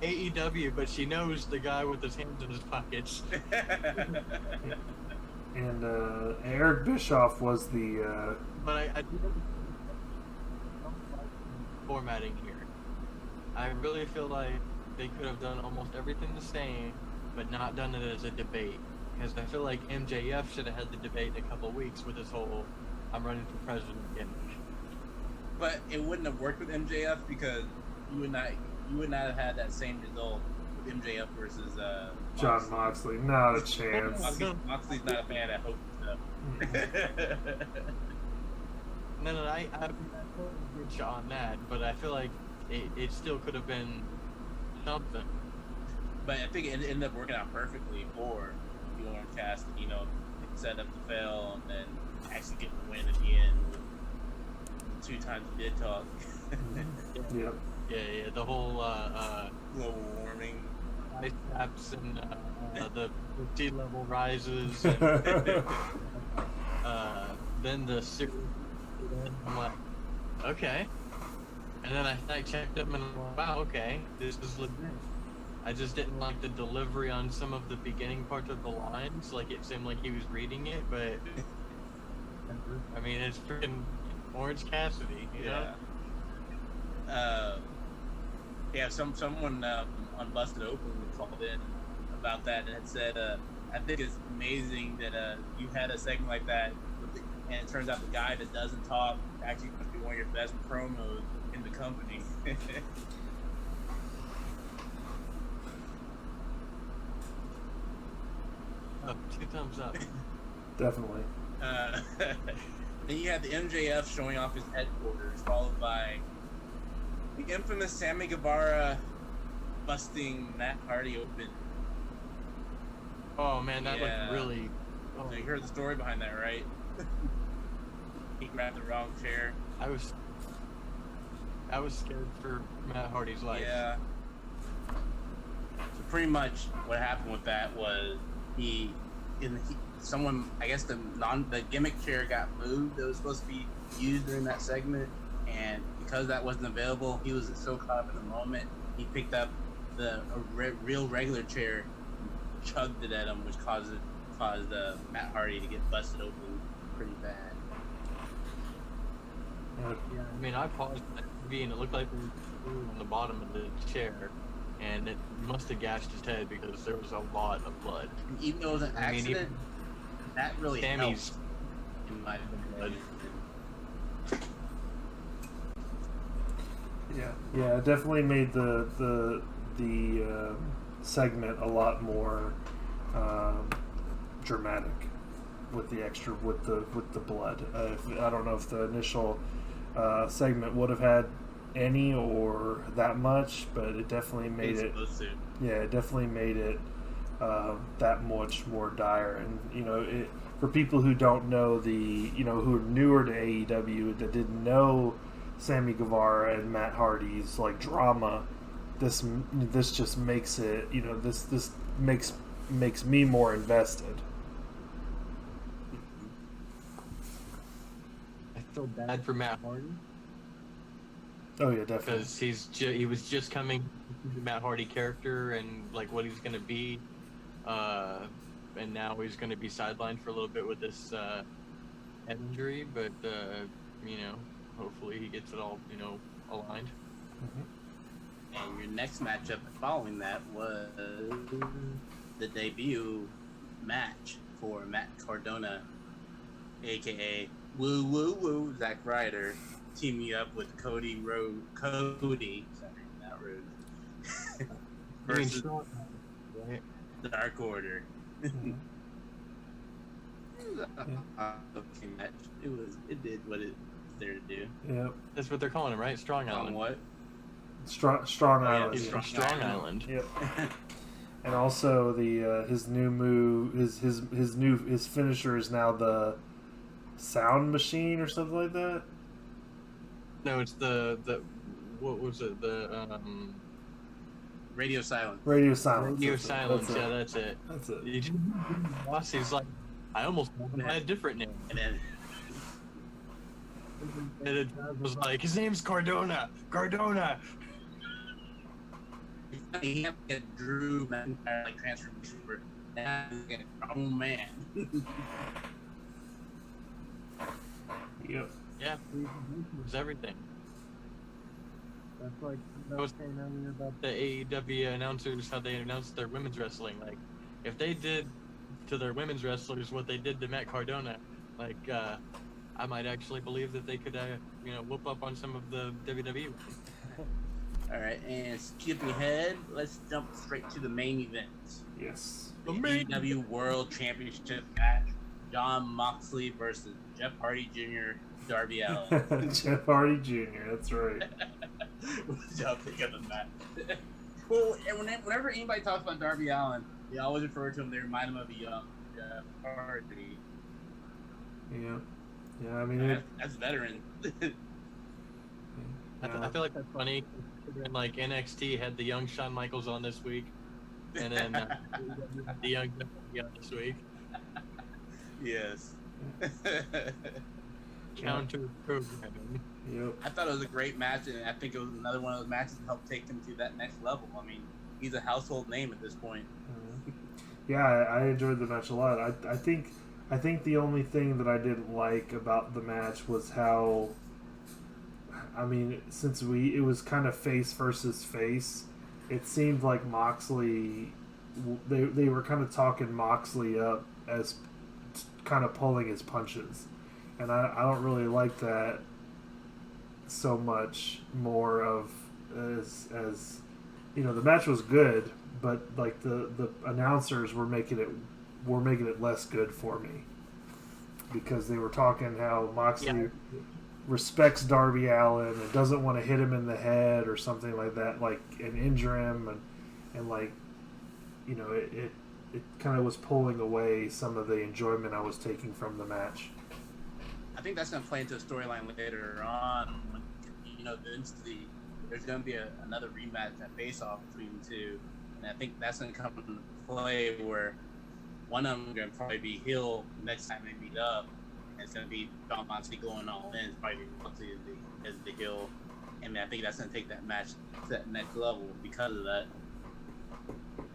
AEW, but she knows the guy with his hands in his pockets. And Eric Bischoff was the. But I do formatting here. I really feel like they could have done almost everything the same, but not done it as a debate. because I feel like MJF should have had the debate in a couple of weeks with his whole "I'm running for president" gimmick. But it wouldn't have worked with MJF because you would not have had that same result with MJF versus John Moxley, not a chance. Moxley's not a fan of Hope stuff. No, I'm with you on that, but I feel like it still could have been something. But I think it ended up working out perfectly for the Orange Cast, set up to fail and then actually get the win at the end. 2 times he did talk. Yep. Yeah, the whole Global warming. ice caps and the sea level rises. And, then the series. I'm like, okay. And then I checked them and I'm like, wow, okay, this is legit. I just didn't like the delivery on some of the beginning parts of the lines. Like, it seemed like he was reading it, but I mean, it's freaking Orange Cassidy, you know? Yeah, someone on Busted Open called in about that and had said, I think it's amazing that you had a segment like that, and it turns out the guy that doesn't talk actually must be one of your best promos in the company. 2 thumbs up. Definitely. Then you had the MJF showing off his headquarters, followed by the infamous Sammy Guevara busting Matt Hardy open. Oh man, that looked really. Oh. So you heard the story behind that, right? He grabbed the wrong chair. I was scared for Matt Hardy's life. Yeah. So pretty much what happened with that was someone, I guess the gimmick chair got moved that was supposed to be used during that segment, and because that wasn't available, he was so caught up in the moment, he picked up the real regular chair, chugged it at him, which caused Matt Hardy to get busted open pretty bad. Yeah, I mean, I paused the TV and it looked like it was on the bottom of the chair, and it must have gashed his head because there was a lot of blood. Even though it was an accident, that really Sammy's helped, in my opinion. Yeah, it definitely made the segment a lot more dramatic with the blood. I don't know if the initial segment would have had any or that much, but it definitely made it. Yeah, it definitely made it that much more dire. And for people who don't know who are newer to AEW that didn't know Sammy Guevara and Matt Hardy's drama, this just makes it, this makes me more invested. I feel bad for Matt Hardy. Oh yeah, definitely. Because he was just coming to the Matt Hardy character and what he's going to be, and now he's going to be sidelined for a little bit with this head injury. But hopefully he gets it all aligned. Mm-hmm. And your next matchup following that was the debut match for Matt Cardona, aka Woo Woo Woo Zack Ryder, teaming up with Cody, sorry, not Rhodes, versus Dark Order. Mm-hmm. It was okay match. It did what it was there to do. Yep. That's what they're calling him, right? Strong Island. What? Strong Island. Yeah, Strong Island. Yep. And also his new move, his finisher is now the sound machine or something like that. No, it's the what was it? The Radio Silence. Radio Silence. Radio Silence. Yeah, that's it. That's it. Did you boss? He's like, I almost had a different name. And then it was like, his name's Cardona. Cardona. he had to get Drew McIntyre transformation for now he's a grown man. Yep. Yeah, it was everything. That's like I was saying earlier about the AEW announcers, how they announced their women's wrestling. If they did to their women's wrestlers what they did to Matt Cardona. Like, I might actually believe that they could, whoop up on some of the WWE. All right, and skipping ahead, let's jump straight to the main event. Yes. The AEW World Championship match: Jon Moxley versus Jeff Hardy Jr., Darby Allin. Jeff Hardy Jr., that's right. What did y'all think of the match? Well, whenever anybody talks about Darby Allin, they always refer to him, they remind him of a young Jeff Hardy. Yeah, I mean... That's veteran. I feel like that's funny. Then, like, NXT had the young Shawn Michaels on this week, and then the young Jeff Hardy on this week. Yes. Counter programming. Yep. I thought it was a great match, and I think it was another one of those matches that helped take him to that next level. I mean, he's a household name at this point. Yeah, I enjoyed the match a lot. I think the only thing that I didn't like about the match was how, I mean, since it was kind of face versus face, it seemed like Moxley, they were kind of talking Moxley up as kind of pulling his punches. And I don't really like that so much more of as you know, the match was good, but like the announcers were making it less good for me because they were talking how Moxley respects Darby Allin and doesn't want to hit him in the head or something like that, like, and injure him, and like, you know, it kind of was pulling away some of the enjoyment I was taking from the match. I think that's going to play into a storyline later on. When, you know, there's going to be another rematch at Face Off between the two, and I think that's going to come into play where one of them is going to probably be heel next time they meet up, and it's going to be Jon Moxley going all in. It's probably Moxley as the heel, and I think that's going to take that match to that next level because of that.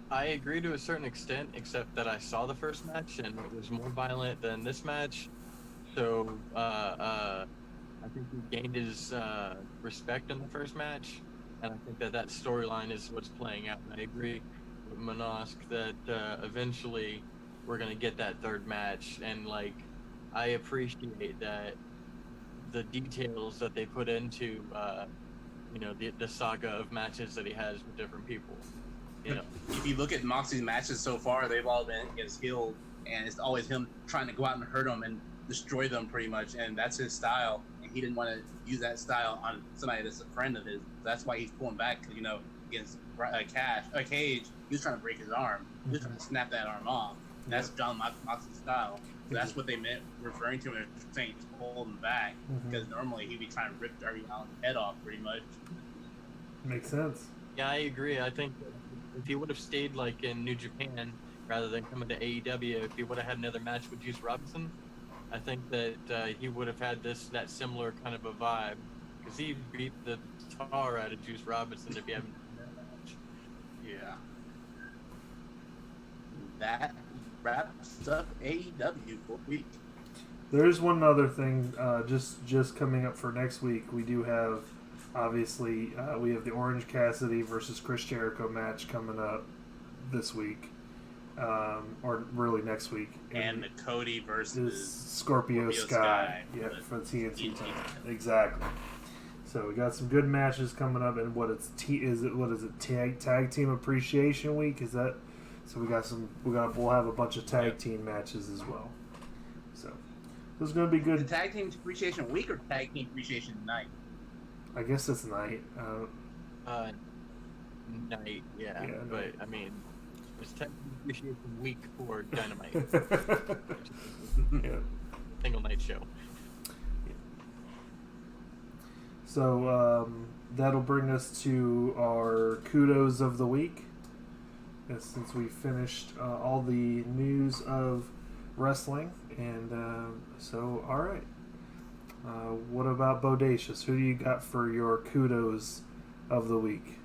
I agree to a certain extent, except that I saw the first match and it was more violent than this match. So I think he gained his respect in the first match, and I think that storyline is what's playing out. And I agree with Manosk that eventually we're gonna get that third match, and like I appreciate that the details that they put into the saga of matches that he has with different people. You know, if you look at Moxley's matches so far, they've all been against heel, and it's always him trying to go out and hurt them and destroy them pretty much, and that's his style, and he didn't want to use that style on somebody that's a friend of his. That's why he's pulling back, because, you know, against Cage, he was trying to break his arm. He was trying to snap that arm off. And that's Jon Moxley's style. So that's what they meant referring to him as saying he's holding back, because normally he'd be trying to rip Darby Allin's head off pretty much. Makes sense. Yeah, I agree. I think if he would have stayed like in New Japan rather than coming to AEW, if he would have had another match with Juice Robinson, I think that he would have had that similar kind of a vibe, because he beat the tar out of Juice Robinson if you haven't seen that match. Yeah. That wraps up AEW for the week. There's one other thing, just coming up for next week. We do have, obviously, we have the Orange Cassidy versus Chris Jericho match coming up this week, or really next week. And the Cody versus Scorpio Sky. Yeah, for the TNT title. Exactly. So we got some good matches coming up, and what is it? Tag Team Appreciation Week? Is that? So we'll have a bunch of tag team matches as well. So this is going to be good. The Tag Team Appreciation Week or Tag Team Appreciation Night? I guess it's night. Night, yeah. But night. I mean, it's Tag Team Appreciation Week for Dynamite. Yeah. Single night show. So that'll bring us to our kudos of the week. And since we finished all the news of wrestling, and so all right. What about Bodacious? Who do you got for your kudos of the week?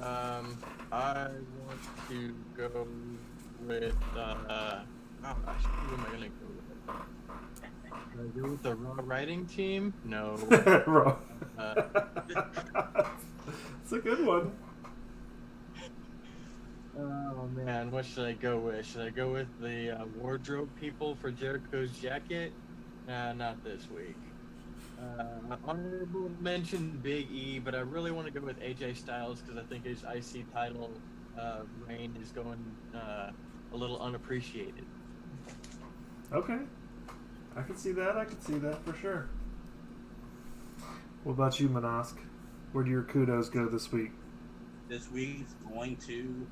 I want to go with who am I gonna go with? Can I go with the Raw writing team? No. Raw. It's a good one. Oh man, what should I go with? Should I go with the wardrobe people for Jericho's jacket? Nah, not this week. Honorable mention Big E, but I really want to go with AJ Styles because I think his IC title reign is going a little unappreciated. Okay. I can see that. I can see that for sure. What about you, Manosk? Where do your kudos go this week? This week's going to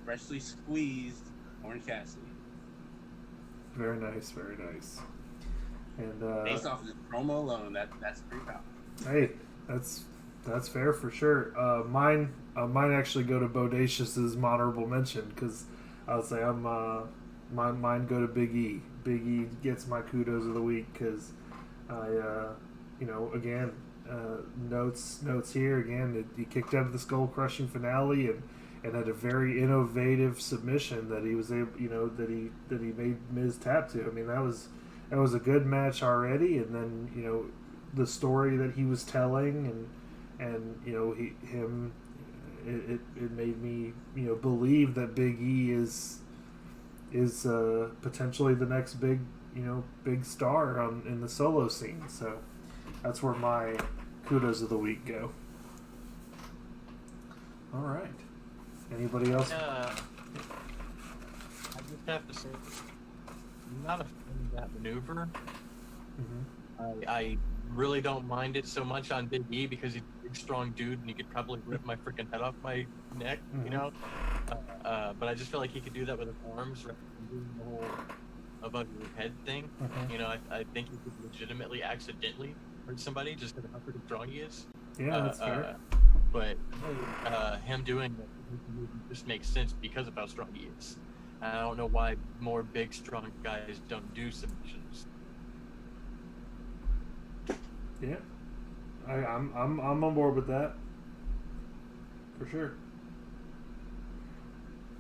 freshly squeezed Orange Cassidy. Very nice, very nice. And Based off of this promo alone, that's pretty powerful. hey, that's fair for sure. Mine actually go to Bodacious's honorable mention because I would say mine go to Big E. Big E gets my kudos of the week because again, notes here again. He kicked out of the skull crushing finale and had a very innovative submission that he was able, that he made Miz tap to. I mean, that was a good match already, and then the story that he was telling and it made me believe that Big E is potentially the next big star in the solo scene. So that's where my kudos of the week go. All right. Anybody else? I just have to say, I'm not a fan of that maneuver. Mm-hmm. I really don't mind it so much on Big E because he's a big, strong dude and he could probably rip my freaking head off my neck, But I just feel like he could do that with his arms rather than doing the whole above your head thing. Mm-hmm. I think he could legitimately accidentally hurt somebody just because of how pretty strong he is. Yeah, that's fair. But him doing that just makes sense because of how strong he is. And I don't know why more big, strong guys don't do submissions. Yeah, I'm on board with that for sure.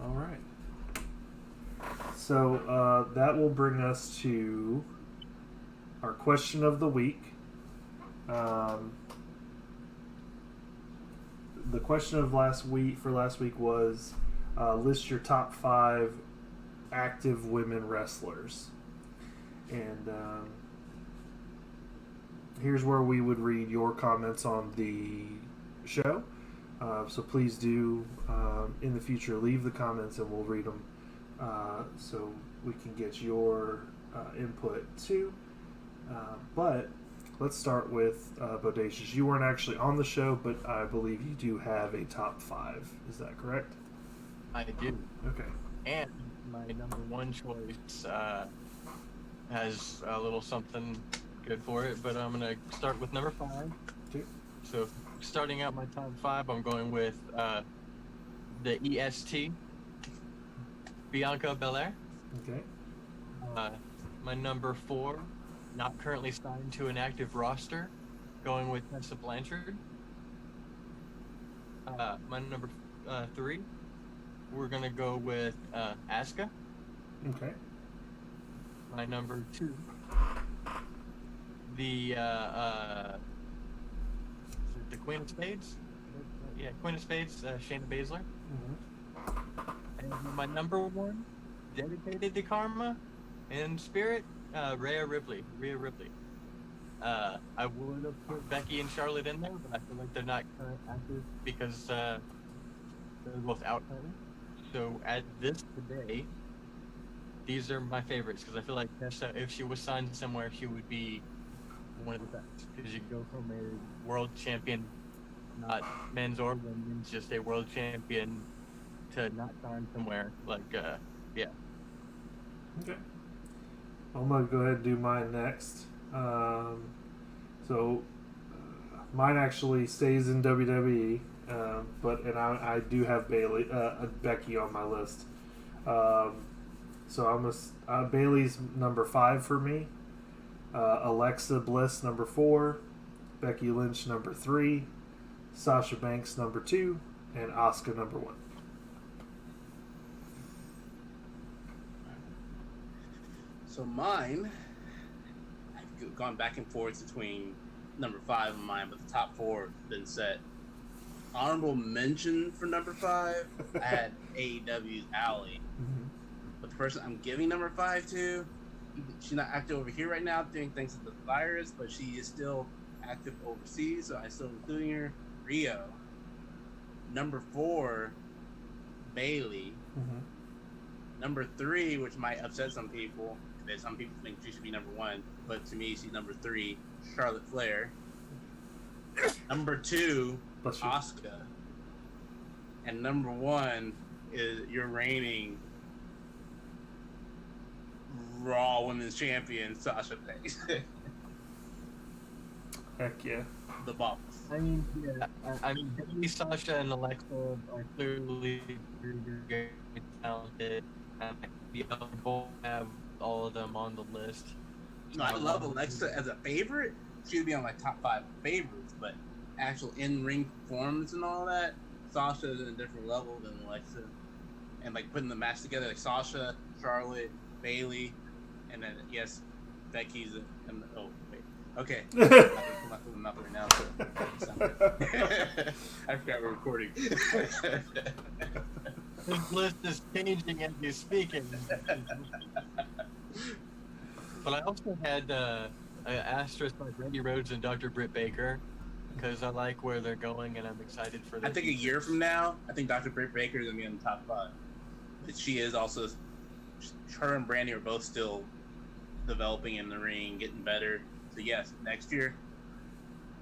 All right. So that will bring us to our question of the week. The question of last week was list your top 5 active women wrestlers, and here's where we would read your comments on the show. So please do in the future leave the comments and we'll read them so we can get your input too. But let's start with Bodacious. You weren't actually on the show, but I believe you do have a top 5. Is that correct? I do. Okay. And my number one choice has a little something good for it, but I'm going to start with number 5. Okay. So starting out my top 5, I'm going with the EST, Bianca Belair. Okay. My number 4, not currently signed to an active roster, going with Tessa Blanchard. My number 3, we're going to go with Asuka. Okay. My number 2, the Queen of Spades? Yeah, Queen of Spades, Shayna Baszler. Mm-hmm. And my number 1, dedicated to Karma and Spirit, Rhea Ripley. I would have put Becky and Charlotte in there, but I feel like they're not current active because they're both out. So at this today, these are my favorites because I feel like Tessa, if she was signed somewhere, she would be one of the best. Because you go from a world champion, not men's or women's, just a world champion, to not signed somewhere. Yeah. Okay. I'm going to go ahead and do mine next. Mine actually stays in WWE, but I do have Becky on my list. Bailey's number 5 for me. Alexa Bliss number 4, Becky Lynch number 3, Sasha Banks number 2, and Asuka number 1. So mine, I've gone back and forth between number 5 and mine, but the top 4 have been set. honorable mention for number 5, I had AEW's Alley. Mm-hmm. But the person I'm giving number 5 to, she's not active over here right now doing things with the virus, but she is still active overseas, so I'm still including her. Rio. Number 4, Bailey. Mm-hmm. Number 3, which might upset some people, that some people think she should be number 1, but to me she's number 3, Charlotte Flair. Number 2, Asuka. And number 1 is your reigning Raw Women's Champion, Sasha Banks. Heck yeah. The boss. I mean, yeah. I mean, Bailey, Sasha, and Alexa are clearly very talented. And we both have all of them on the list. No, I love Alexa as a favorite. She would be on my top 5 favorites, but actual in-ring performance and all that, Sasha is at a different level than Alexa. And like putting the match together, like Sasha, Charlotte, Bailey, and then yes, Becky's. Oh wait, okay. I'm not putting them up right now. So I forgot we're recording. His list is changing as you're speaking. But I also had an asterisk by Randy Rhodes and Dr. Britt Baker because I like where they're going and I'm excited for them. I think a year from now, I think Dr. Britt Baker is going to be in the top 5. But she is also, her and Brandy are both still developing in the ring, getting better. So yes, next year,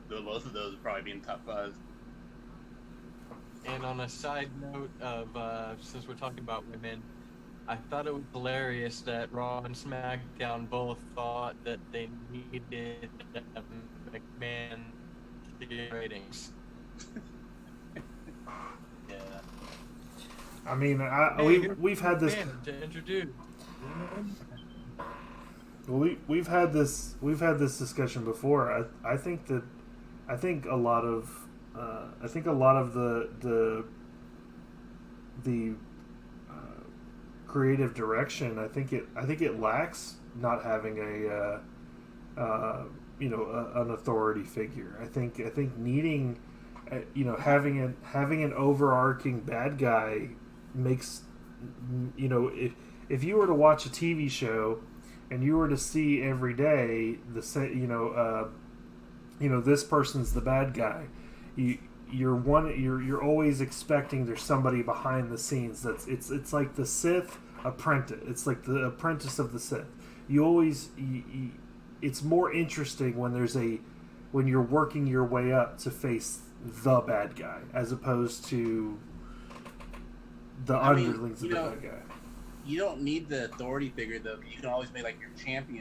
both of those will probably be in the top 5. And on a side note of, since we're talking about women, I thought it was hilarious that Raw and SmackDown both thought that they needed McMahon to get ratings. Yeah. I mean, we've had this. To introduce. We've had this discussion before. I think a lot of the creative direction. I think it lacks not having an authority figure. I think needing having an overarching bad guy makes if you were to watch a TV show and you were to see every day this person's the bad guy, you're always expecting there's somebody behind the scenes it's like the Sith apprentice. It's like the apprentice of the Sith. It's more interesting when you're working your way up to face the bad guy as opposed to the underlings of the bad guy. You don't need the authority figure though. You can always make like your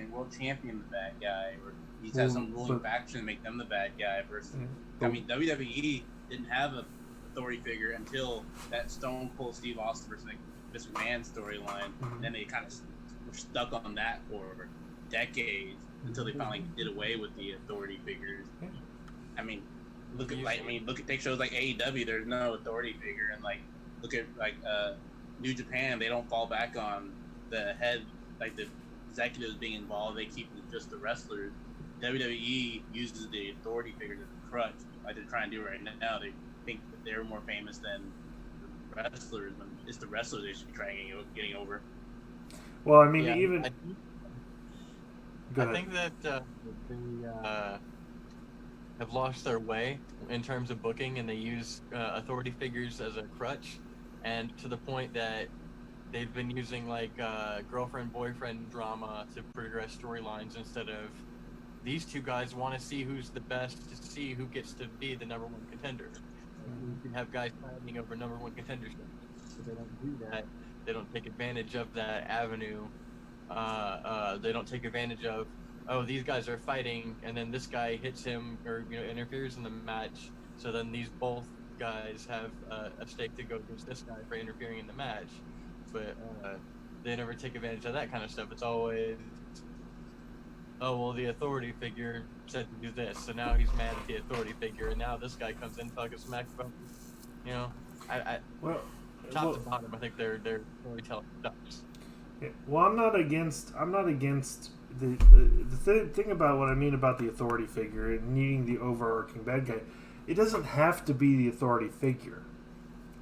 world champion the bad guy, or you just have some ruling faction and make them the bad guy. Versus, I mean, WWE didn't have a authority figure until that Stone Cold Steve Austin versus Mr. McMahon storyline. Mm-hmm. Then they kind of were stuck on that for decades until they finally did away with the authority figures. Yeah. I mean, take shows like AEW. There's no authority figure, and look at New Japan. They don't fall back on the head, like the executives being involved. They keep just the wrestlers. WWE uses the authority figures as a crutch, like they're trying to do right now. They think that they're more famous than the wrestlers, when it's the wrestlers they should be trying getting over. Well, I mean, I think that they have lost their way in terms of booking, and they use authority figures as a crutch, and to the point that they've been using girlfriend-boyfriend drama to progress storylines instead of these two guys want to see who's the best to see who gets to be the number 1 contender. You can have guys fighting over number 1 contenders. So they don't do that. They don't take advantage of that avenue. They don't take advantage of, these guys are fighting, and then this guy hits him or interferes in the match. So then these both guys have a stake to go against this guy for interfering in the match. But they never take advantage of that kind of stuff. It's always, the authority figure said to do this, so now he's mad at the authority figure, and now this guy comes in talking smack about, top to bottom, I think their storytelling sucks. Yeah. Well, I'm not against the thing about what I mean about the authority figure and needing the overarching bad guy. it doesn't have to be the authority figure.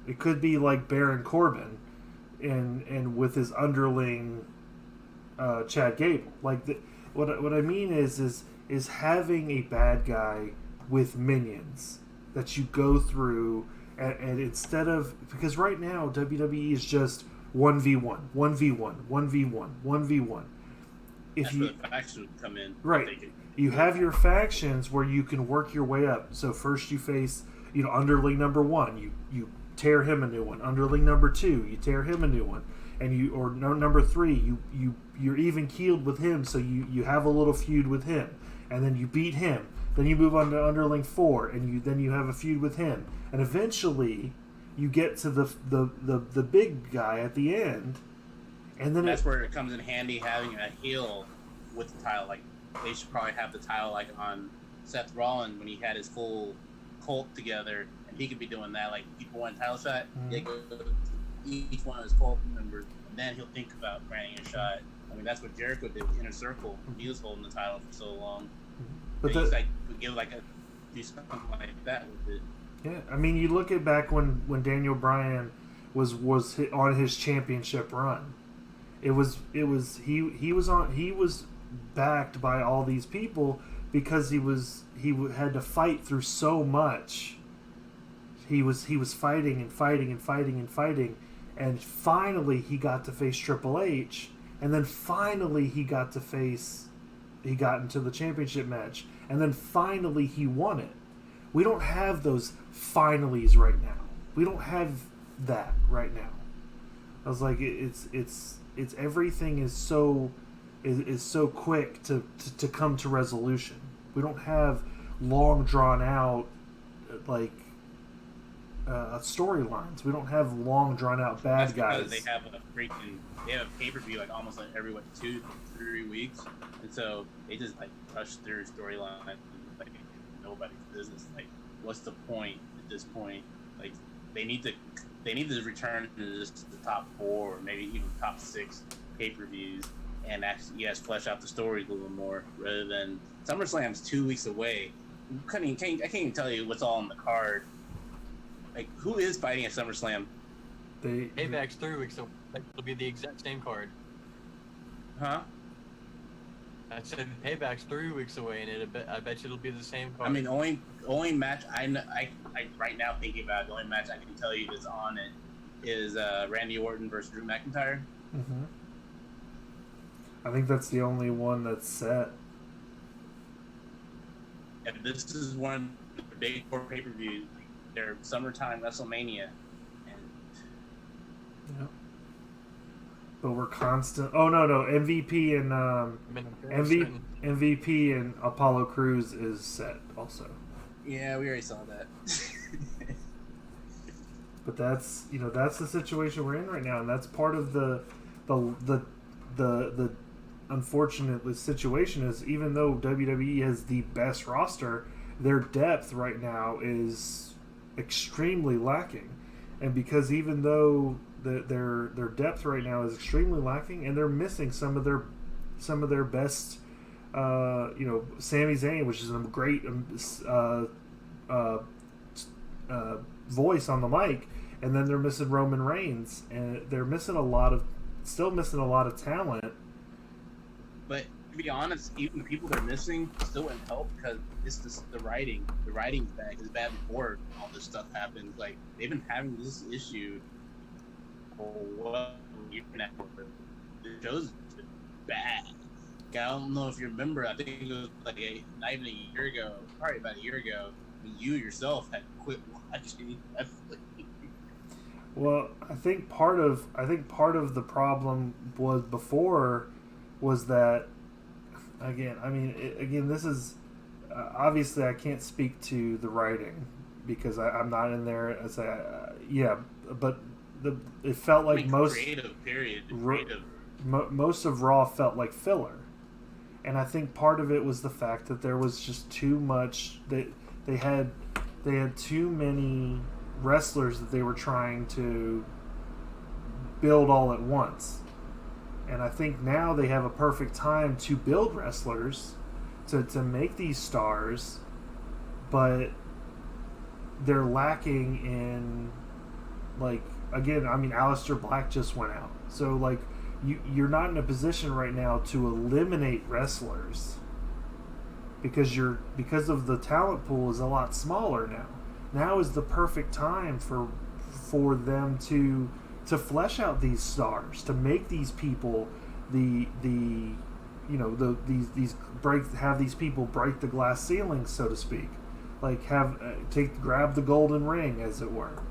It could be like Baron Corbin, and with his underling Chad Gable. Like what I mean is having a bad guy with minions that you go through, and instead of, because right now WWE is just 1v1, 1v1, 1v1, 1v1. If That's you where the faction would come in. right, you have your factions where you can work your way up. So first you face, underling number 1, you tear him a new one. Underling number 2, you tear him a new one, and number 3, you're even keeled with him, so you have a little feud with him, and then you beat him. Then you move on to underling 4, and then you have a feud with him, and eventually you get to the big guy at the end, and then that's where it comes in handy having a heel with the title. Like they should probably have the title like on Seth Rollins when he had his full cult together, and he could be doing that. Like people want a title shot, they go each one of his cult members, and then he'll think about granting a shot. I mean, that's what Jericho did with Inner Circle. He was holding the title for so long. But he's like do something like that with it. Yeah, I mean, you look at back when Daniel Bryan was on his championship run. He was backed by all these people because he had to fight through so much. He was fighting and fighting and fighting and fighting, and finally he got to face Triple H, and then finally he got into the championship match, and then finally he won it. We don't have those finalies right now. We don't have that right now. I was like, it's everything is so quick to come to resolution. We don't have long drawn out storylines. We don't have long drawn out bad That's guys. because they have a pay-per-view like almost like every 2-3 weeks, and so they just like rush through storyline like nobody's business. Like, what's the point at this point? Like, they need to return to just the top 4 or maybe even top 6 pay-per-views and actually flesh out the stories a little more rather than SummerSlam's 2 weeks away. I can't even tell you what's all on the card. Like, who is fighting at SummerSlam? Payback's 3 weeks away. It'll be the exact same card. Huh? I said Payback's 3 weeks away, and I bet you it'll be the same card. I mean, only match I right now thinking about it, the only match I can tell you is on it is Randy Orton versus Drew McIntyre. Mm-hmm. I think that's the only one that's set. And this is one of the big 4 pay-per-views. Their summertime WrestleMania. Yeah. But we're constant. Oh no, MVP and MVP and Apollo Crews is set also. Yeah, we already saw that. But that's the situation we're in right now, and that's part of the unfortunate situation is, even though WWE has the best roster, their depth right now is extremely lacking. And because even though their depth right now is extremely lacking, and they're missing some of their best, Sami Zayn, which is a great voice on the mic, and then they're missing Roman Reigns, and they're still missing a lot of talent. But to be honest, even the people they're missing still wouldn't help because it's just the writing. The writing's bad. It's bad before all this stuff happens. Like, they've been having this issue for what year now. The show's been bad. Like, I don't know if you remember. I think it was like not even a year ago, probably about a year ago, when you yourself had quit watching Netflix. Well, I think part of the problem was that, again, this is obviously I can't speak to the writing because I'm not in there. But it felt like most most of Raw felt like filler, and I think part of it was the fact that there was just too much. They had too many wrestlers that they were trying to build all at once. And I think now they have a perfect time to build wrestlers, to make these stars, but they're lacking in, like, again, I mean, Aleister Black just went out. So, like, you're not in a position right now to eliminate wrestlers because of the talent pool is a lot smaller now. Now is the perfect time for them to flesh out these stars, to make these people have these people break the glass ceiling, so to speak. Like grab the golden ring, as it were.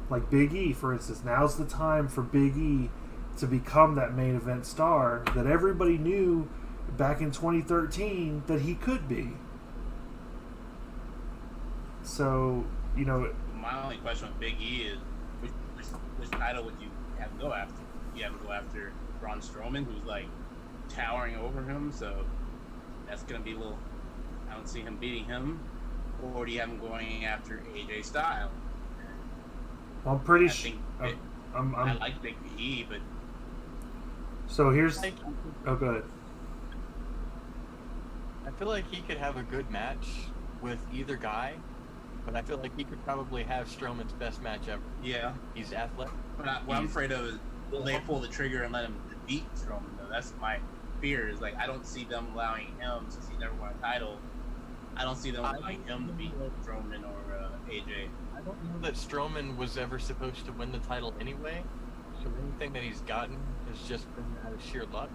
Like Big E, for instance. Now's the time for Big E to become that main event star that everybody knew back in 2013 that he could be. So, my only question with Big E is which title would you have to go after? You have to go after Braun Strowman, who's like towering over him, so that's gonna be a little. I don't see him beating him. Or do you have him going after AJ Styles? I'm pretty sure. I like Big E, but so here's. Oh, go ahead. I feel like he could have a good match with either guy, but I feel like he could probably have Strowman's best match ever. Yeah, he's athletic. What I'm afraid of is will they pull the trigger and let him defeat Strowman? Though that's my fear. Is like I don't see them allowing him, since he never won a title. I don't see them allowing him to beat Strowman or AJ. I don't know that Strowman was ever supposed to win the title anyway. So anything that he's gotten has just been out of sheer luck.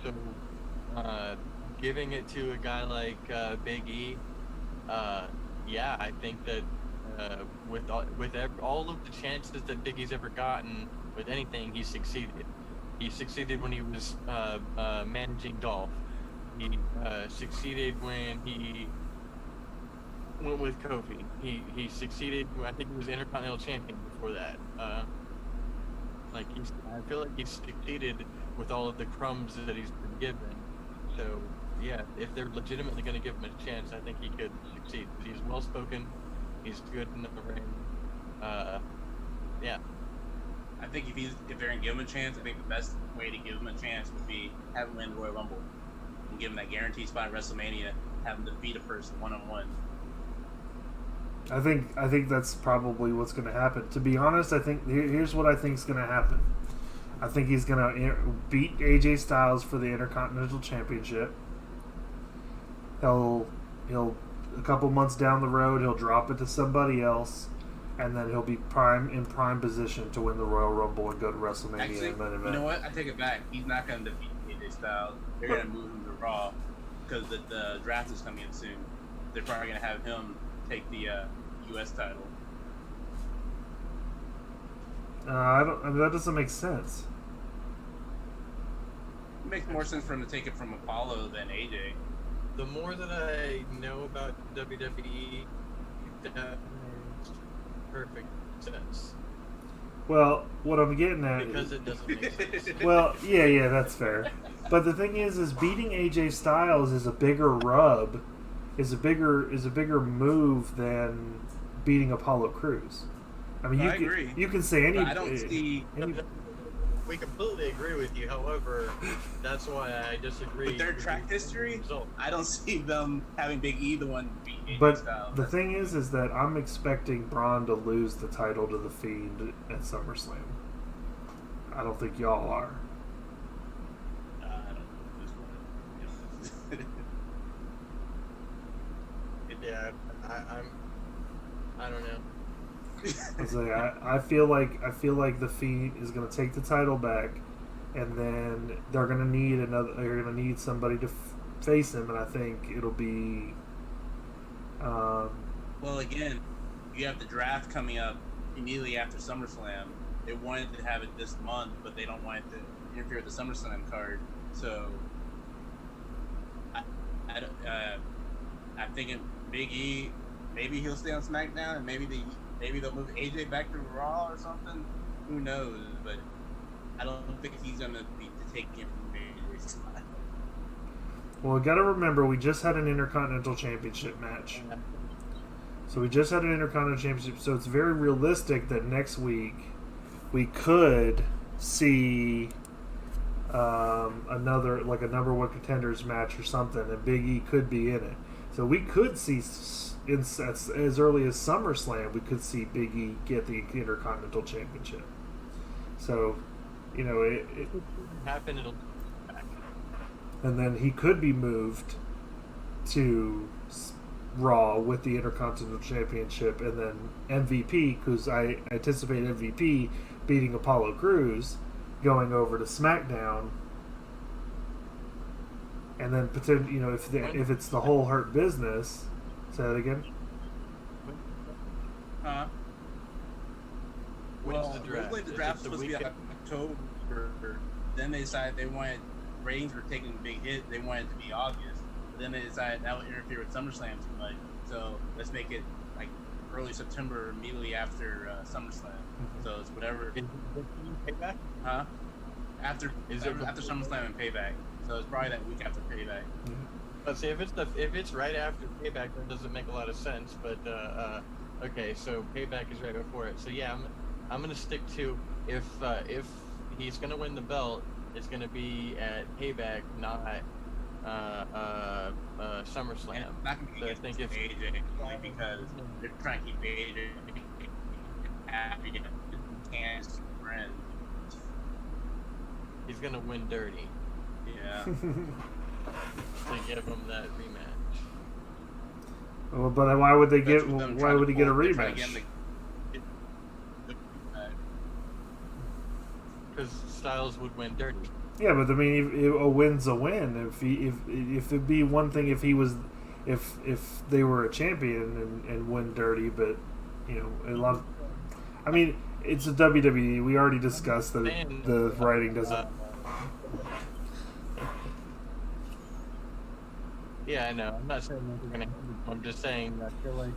So giving it to a guy like Big E, yeah, I think that with all of the chances that Big E's ever gotten with anything, he succeeded. He succeeded when he was managing Dolph. He succeeded when he went with Kofi. He succeeded. I think he was Intercontinental Champion before that. I feel like he's succeeded with all of the crumbs that he's been given. So yeah, if they're legitimately going to give him a chance, I think he could succeed. He's well spoken. He's good in the ring. Yeah. I think if they're going to give him a chance, I think the best way to give him a chance would be have him win the Royal Rumble and give him that guaranteed spot at WrestleMania, have him defeat a person one-on-one. I think that's probably what's going to happen. To be honest, I think here's what I think is going to happen. I think he's going to beat AJ Styles for the Intercontinental Championship. He'll a couple months down the road, he'll drop it to somebody else, and then he'll be in prime position to win the Royal Rumble and go to WrestleMania. Actually, and main event. You know what? I take it back. He's not going to defeat AJ Styles. They're going to move him to Raw because the draft is coming in soon. They're probably going to have him take the U.S. title. That doesn't make sense. It makes more sense for him to take it from Apollo than AJ. The more that I know about WWE, that makes perfect sense. Well, what I'm getting at because it doesn't make sense. Well, yeah, that's fair. But the thing is beating AJ Styles is a bigger rub, is a bigger move than beating Apollo Crews. I mean, I agree. You can say any. I don't see. We completely agree with you. However, that's why I disagree. With their track history, I don't see them having Big E the one beat AJ But Styles. the thing is that I'm expecting Braun to lose the title to The Fiend at SummerSlam. I don't think y'all are. I don't know this one. Yeah, I don't know. I feel like The Fiend is going to take the title back, and then they're going to need somebody to face him, and I think it'll be. Well, again, you have the draft coming up immediately after SummerSlam. They wanted to have it this month, but they don't want it to interfere with the SummerSlam card. So, I'm thinking Big E, maybe he'll stay on SmackDown, and maybe they'll move AJ back to Raw or something. Who knows? But I don't think he's going to be taking it from AJ Styles. Well, we got to remember we just had an Intercontinental Championship match. So we just had an Intercontinental Championship. So it's very realistic that next week we could see another, like a number one contenders match or something, and Big E could be in it. So we could see, as early as SummerSlam, we could see Big E get the Intercontinental Championship. So, you know, it happen. It'll back. And then he could be moved to Raw with the Intercontinental Championship, and then MVP, because I anticipate MVP beating Apollo Crews, going over to SmackDown, and then potentially, you know, if it's the whole Hurt Business, say that again. When's the draft? Originally the draft was supposed to be October. Then they decided they wanted, ratings were taking a big hit. They wanted it to be August. But then they decided that would interfere with SummerSlam too much. So let's make it like early September, immediately after SummerSlam. So it's whatever. Payback? Huh? After SummerSlam and Payback. So it's probably that week after Payback. Let's see, if it's right after Payback, that doesn't make a lot of sense. But okay, so Payback is right before it. So yeah, I'm gonna stick to if he's gonna win the belt, it's gonna be at Payback, not SummerSlam. And not gonna be so I think if AJ, only because they're trying to keep AJ happy and can't friends. He's gonna win dirty. Yeah. To give him that rematch. Well, but why would they get? Why would he get a rematch? Because Styles would win dirty. Yeah, but I mean, a win's a win. If it'd be one thing if they were a champion and win dirty, but you know, a lot of, I mean, it's a WWE. We already discussed that the writing doesn't. Yeah, I know. I'm not saying that we're gonna. I'm just saying that I feel like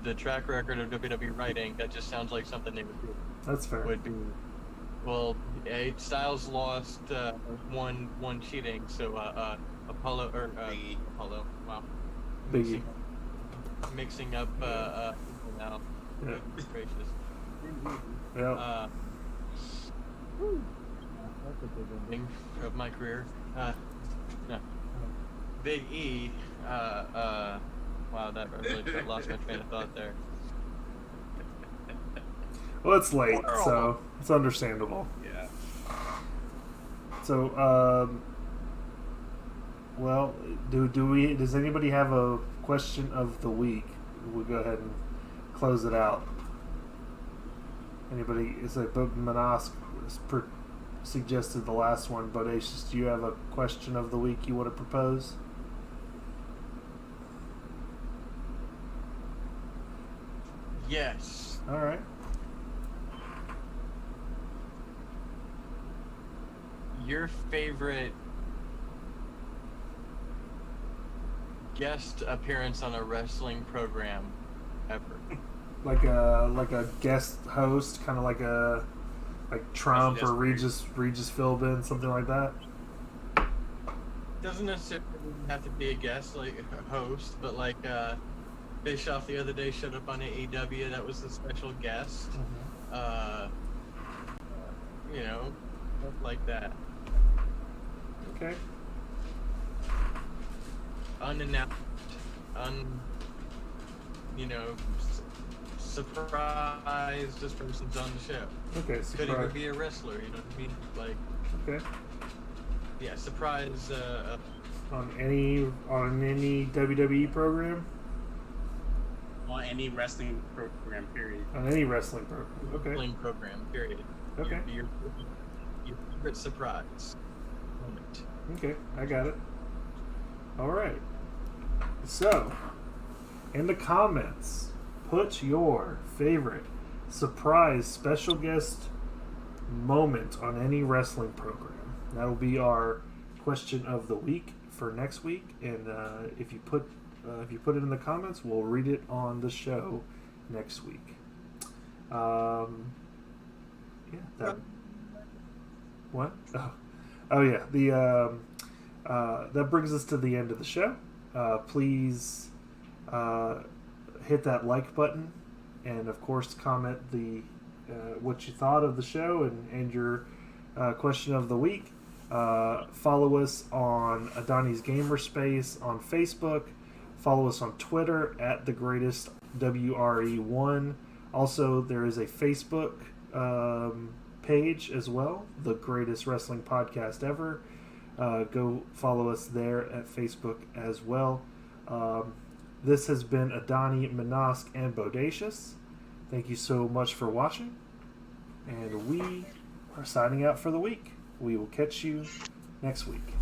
the track record of WWE writing, that just sounds like something they would do. That's fair. Would be. Well, Styles lost one cheating, so Apollo or Apollo. Wow. Biggie. Mixing up now. Yeah. Goodness gracious. Yeah. That's a big ending of my career. No. Big E. Wow, that really lost my train of thought there. Well, it's late, so it's understandable. Yeah. So, well, does anybody have a question of the week? We'll go ahead and close it out. Anybody? It's like Manask suggested the last one, but Aces, do you have a question of the week you want to propose? Yes. All right. Your favorite guest appearance on a wrestling program ever? Like a guest host, kind of like Trump or Regis Philbin, something like that. Doesn't necessarily have to be a guest, like a host, but like Bischoff the other day showed up on AEW. That was a special guest. You know, stuff like that. Okay. Unannounced, surprise. This person's on the show. Okay. Could even be a wrestler. You know what I mean? Like. Okay. Yeah, surprise. On any WWE program. On any wrestling program, period. On any wrestling program. Okay. Wrestling program, period. Okay. Your favorite surprise moment. Okay, I got it. All right. So, in the comments, put your favorite surprise special guest moment on any wrestling program. That'll be our question of the week for next week, and if you put it in the comments, we'll read it on the show next week. Yeah. What? Oh yeah. That brings us to the end of the show. Please hit that like button, and of course comment what you thought of the show and your question of the week. Follow us on Adani's Gamer Space on Facebook. Follow us on Twitter at the greatest WRE1. Also, there is a Facebook page as well, the greatest wrestling podcast ever. Go follow us there at Facebook as well. This has been Adani, Minosk, and Bodacious. Thank you so much for watching, and we are signing out for the week. We will catch you next week.